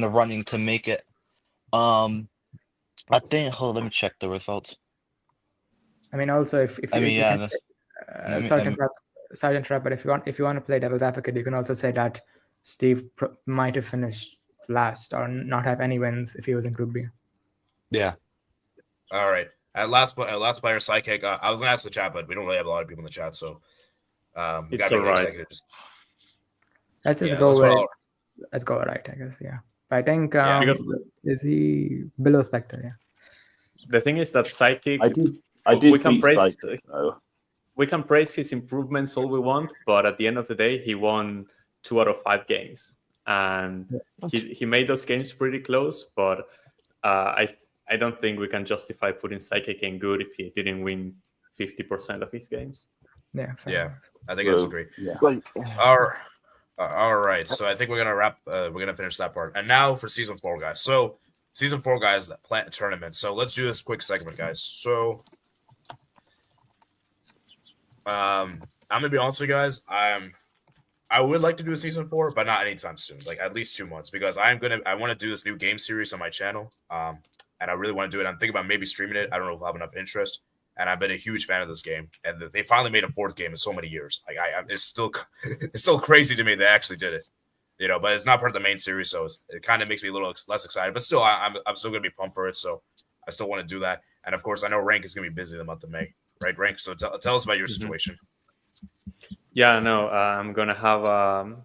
the running to make it. I think. Hold on, let me check the results. I mean, also if Sergeant Trap, but if you want to play devil's advocate, you can also say that Steve might have finished last or not have any wins if he was in Group B. Yeah. All right. Last player, Psychic. I was going to ask the chat, but we don't really have a lot of people in the chat, so it's all right. Let's just go with. Let's go right, I guess. Yeah. But I think is he below Spectre? Yeah. The thing is that Psychic. I did we can praise Psychic, we can praise his improvements all we want, but at the end of the day, he won 2 out of 5 games, and he made those games pretty close. But I don't think we can justify putting Psychic in good if he didn't win 50% of his games. Yeah, I think that's agree. Yeah. All right, so I think we're gonna wrap. We're gonna finish that part, and now for season 4, guys. So season 4, guys, that plant tournament. So let's do this quick segment, guys. So I'm gonna be honest with you guys. I would like to do a season 4, but not anytime soon. Like at least 2 months, because I want to do this new game series on my channel. And I really want to do it. I'm thinking about maybe streaming it. I don't know if I'll have enough interest. And I've been a huge fan of this game, and they finally made a 4th game in so many years. Like it's still crazy to me they actually did it, But it's not part of the main series, so it kind of makes me a little less excited. But still, I'm still gonna be pumped for it. So I still want to do that. And of course, I know Renk is gonna be busy the month of May, right, Renk? So tell us about your situation. Yeah, no, I'm gonna have a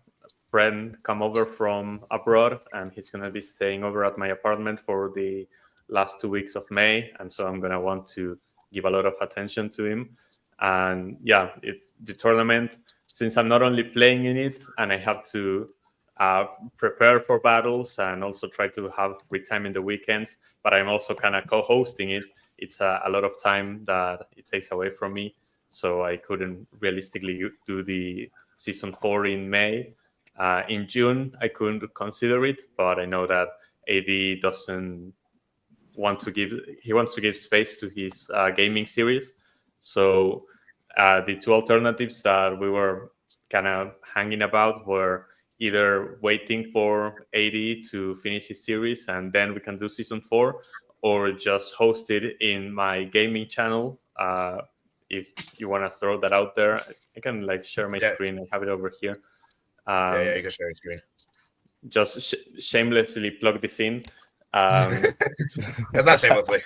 friend come over from abroad, and he's gonna be staying over at my apartment for the last 2 weeks of May, and so I'm gonna want to give a lot of attention to him. And yeah, it's the tournament. Since I'm not only playing in it, and I have to prepare for battles and also try to have free time in the weekends, but I'm also kind of co-hosting it. It's a lot of time that it takes away from me, so I couldn't realistically do the season 4 in May. In June, I couldn't consider it, but I know that AD doesn't wants to give space to his gaming series. So the 2 alternatives that we were kind of hanging about were either waiting for AD to finish his series and then we can do season 4, or just host it in my gaming channel. If you want to throw that out there, I can share my screen. I have it over here. You can share your screen. Just shamelessly plug this in. That's not shamelessly.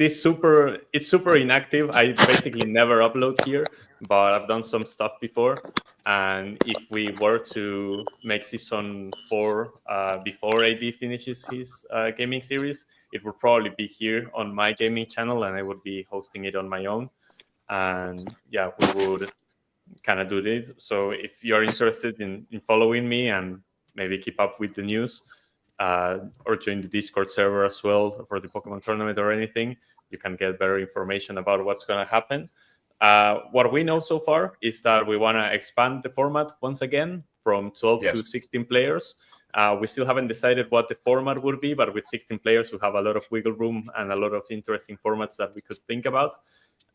It's super inactive. I basically never upload here, but I've done some stuff before. And if we were to make season 4 before AD finishes his gaming series, it would probably be here on my gaming channel, and I would be hosting it on my own. And yeah, we would kind of do this. So if you're interested in following me and maybe keep up with the news, or join the Discord server as well for the Pokemon tournament or anything, you can get better information about what's going to happen. What we know so far is that we want to expand the format once again from 12 to 16 players. We still haven't decided what the format would be, but with 16 players, we have a lot of wiggle room and a lot of interesting formats that we could think about.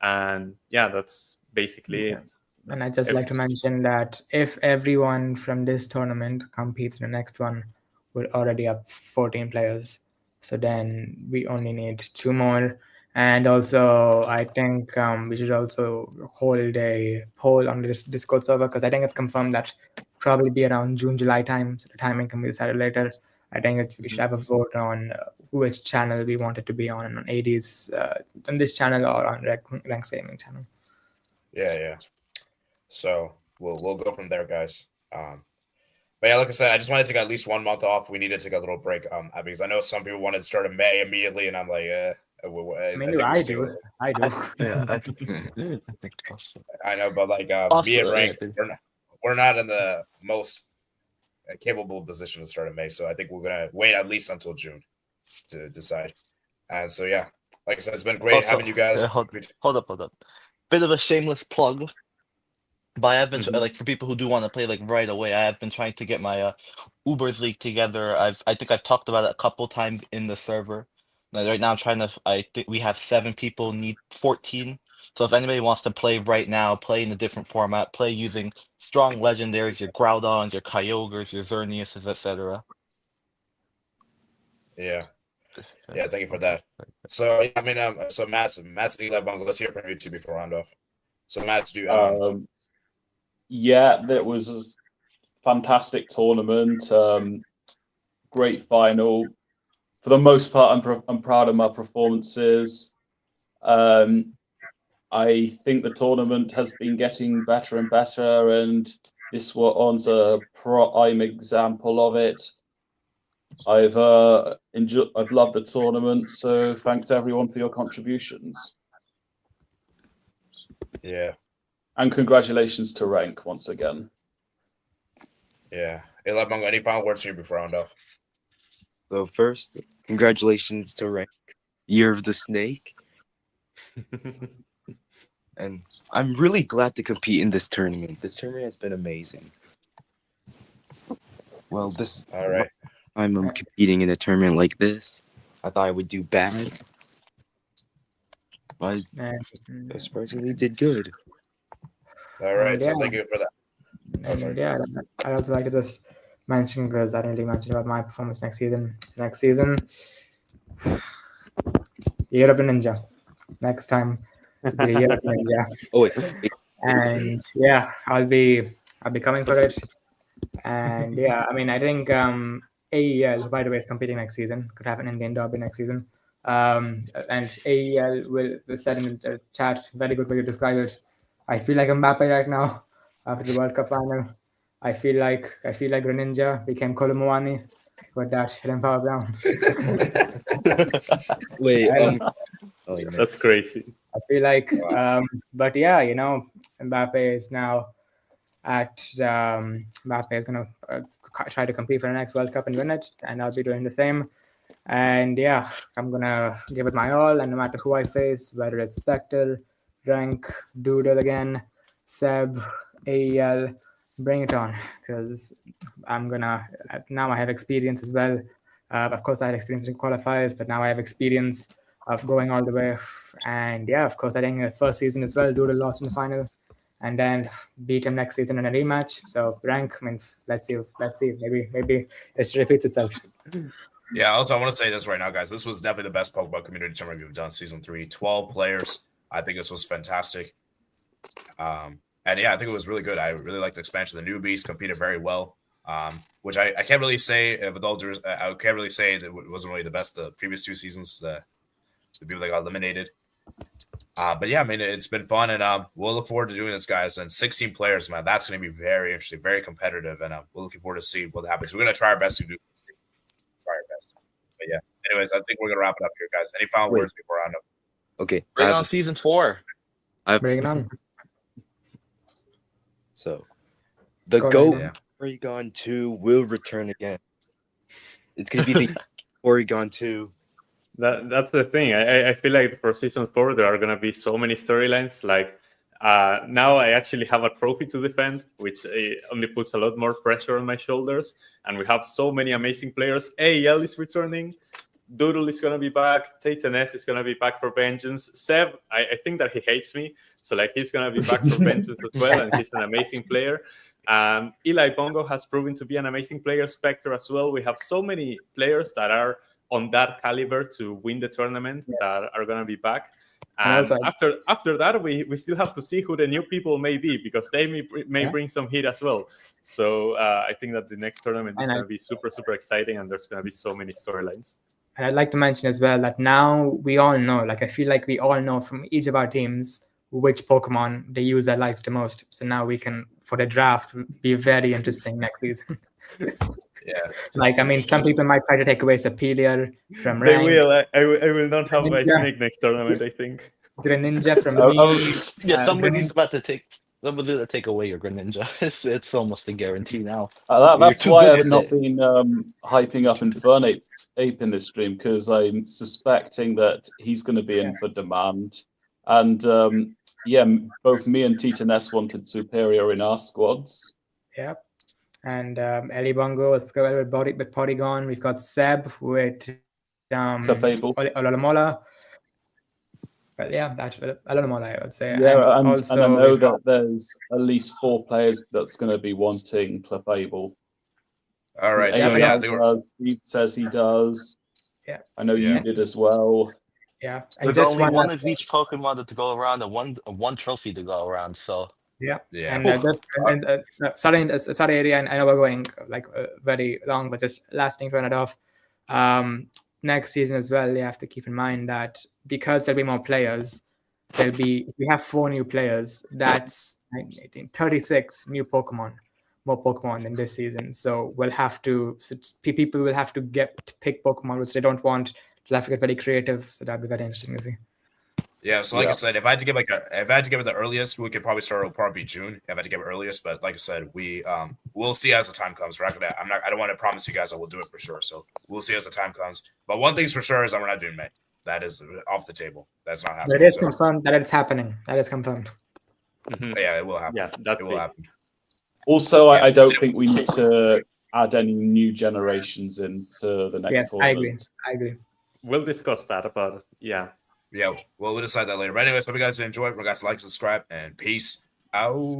And yeah, that's basically it. And I'd just like to mention that if everyone from this tournament competes in the next one, we're already up 14 players. So then we only need 2 more. And also, I think we should also hold a poll on the Discord server, because I think it's confirmed that probably be around June, July time. So the timing can be decided later. I think we should have a vote on which channel we want it to be on AD's, on this channel or on Renk's gaming channel. Yeah. So we'll go from there, guys. But yeah, like I said, I just wanted to take at least 1 month off. We needed to take a little break, because I know some people wanted to start in May immediately, and I'm like, I do. Yeah, I think also. I know, but like me and Renk, we're not in the most capable position to start in May, so I think we're gonna wait at least until June to decide. And so yeah, like I said, it's been great having you guys. Hold up. Bit of a shameless plug. But I have been like, for people who do want to play like right away, I have been trying to get my Ubers League together. I think I've talked about it a couple times in the server. Like, right now I'm trying to. I think we have 7 people, need 14. So if anybody wants to play right now, play in a different format, play using strong legendaries, your Groudons, your Kyogres, your Xerneas, etc. Yeah. Thank you for that. So I mean, so Matt's Bungle. Let's hear from you two before round off. So Matt's do. Yeah, that was a fantastic tournament. Great final. For the most part, I'm proud of my performances. I think the tournament has been getting better and better, and this one's a prime example of it. I've loved the tournament, so thanks everyone for your contributions. Yeah. And congratulations to Renk once again. Yeah. Hey, Bungle, any final words here before round off? So first, congratulations to Renk, Year of the Snake. And I'm really glad to compete in this tournament. This tournament has been amazing. Well, all right. I'm competing in a tournament like this. I thought I would do bad, but I surprisingly did good. All right, so thank you for that. Yeah, I'd also like to just mention, because I didn't really mention about my performance next season. Year of the Ninja. Next time, it'll be the Year of the Ninja. Oh wait. And yeah, I'll be coming for it. And yeah, I mean, I think AEL, by the way, is competing next season. Could have an Indian derby next season. And AEL will said in the chat, very good way to describe it. I feel like Mbappe right now after the World Cup final. I feel like Greninja became Kolomouani with that hidden power down. Wait, that's crazy. I feel like, but yeah, Mbappe is now Mbappe is gonna try to compete for the next World Cup and win it, and I'll be doing the same. And yeah, I'm gonna give it my all, and no matter who I face, whether it's Spectre, Renk, Doodle again, Seb, AEL, bring it on, because now I have experience as well. Of course, I had experience in qualifiers, but now I have experience of going all the way. And yeah, of course, I think the first season as well, Doodle lost in the final, and then beat him next season in a rematch. So Renk, I mean, let's see, maybe it repeats itself. Yeah, also I want to say this right now, guys. This was definitely the best Pokemon community tournament we've done season 3. 12 players. I think this was fantastic. And yeah, I think it was really good. I really liked the expansion. The newbies competed very well. which I can't really say. With all I can't really say that it wasn't really the best the previous 2 seasons. The people that got eliminated. But yeah, I mean, it's been fun, and we'll look forward to doing this, guys. And 16 players, man, that's going to be very interesting, very competitive, and we're looking forward to see what happens. We're going to try our best to do. Try our best. But yeah, anyways, I think we're going to wrap it up here, guys. Any final words before I know? Okay. Bring on season 4. Bring it on. So, the Go GOAT ahead. Porygon 2 will return again. It's going to be the Porygon 2. That's the thing. I feel like for season 4 there are gonna be so many storylines. Like now I actually have a trophy to defend, which only puts a lot more pressure on my shoulders. And we have so many amazing players. AEL is returning. Doodle is gonna be back. Tayton is gonna be back for vengeance. Seb, I think that he hates me, so like he's gonna be back for vengeance as well, and he's an amazing player. Eli Bongo has proven to be an amazing player. Spectre as well. We have so many players that are on that caliber to win the tournament that are going to be back. And after that, we still have to see who the new people may be, because they may bring some heat as well. So I think that the next tournament is going to be super, super exciting, and there's going to be so many storylines. And I'd like to mention as well that now we all know, like I feel like we all know from each of our teams which Pokemon the user likes the most. So now we can, for the draft, be very interesting next season. Yeah. Like, I mean, some people might try to take away Superior from They Renk. will. I will not have my snake next tournament, I think. Greninja from me. Yeah, somebody's about to take away your Greninja. It's almost a guarantee now. That's too why good I've with not it. been hyping up Infernape Ape in this stream, because I'm suspecting that he's going to be in for demand. And both me and Titanes wanted Superior in our squads. Yep. And Ellie Bongo is with Porygon. We've got Seb with Clefable. Ololamola. But yeah, that's Ololamola, I would say. Yeah, and also I know that there's at least 4 players that's going to be wanting Clefable. All right. So yeah, Steve says he does. Yeah. I know you did as well. Yeah. And There's just only one last of each Pokemon to go around, and one trophy to go around. So yeah. Yeah. And sorry, Ari, I know we're going like very long, but just last thing to run it off. Next season as well, you have to keep in mind that because there'll be more players, we have 4 new players. That's 18, 36 new Pokemon, more Pokemon than this season. So people will have to pick Pokemon which they don't want. They'll have to get very creative. So that'll be very interesting to see. Yeah, so like I said, if I had to give it the earliest, we could probably start. It'll probably be June. If I had to give it earliest, but like I said, we'll see as the time comes. I don't want to promise you guys I will do it for sure. So we'll see as the time comes. But one thing's for sure is I'm not doing May. That is off the table. That's not happening. That is confirmed. That it's happening. That is confirmed. Mm-hmm. Yeah, it will happen. Yeah, it will happen. Also, I don't think we need to add any new generations into the next tournament. I agree. We'll discuss that about Yeah, we'll decide that later. But anyways, hope you guys enjoy. Remember, guys, like, subscribe, and peace out.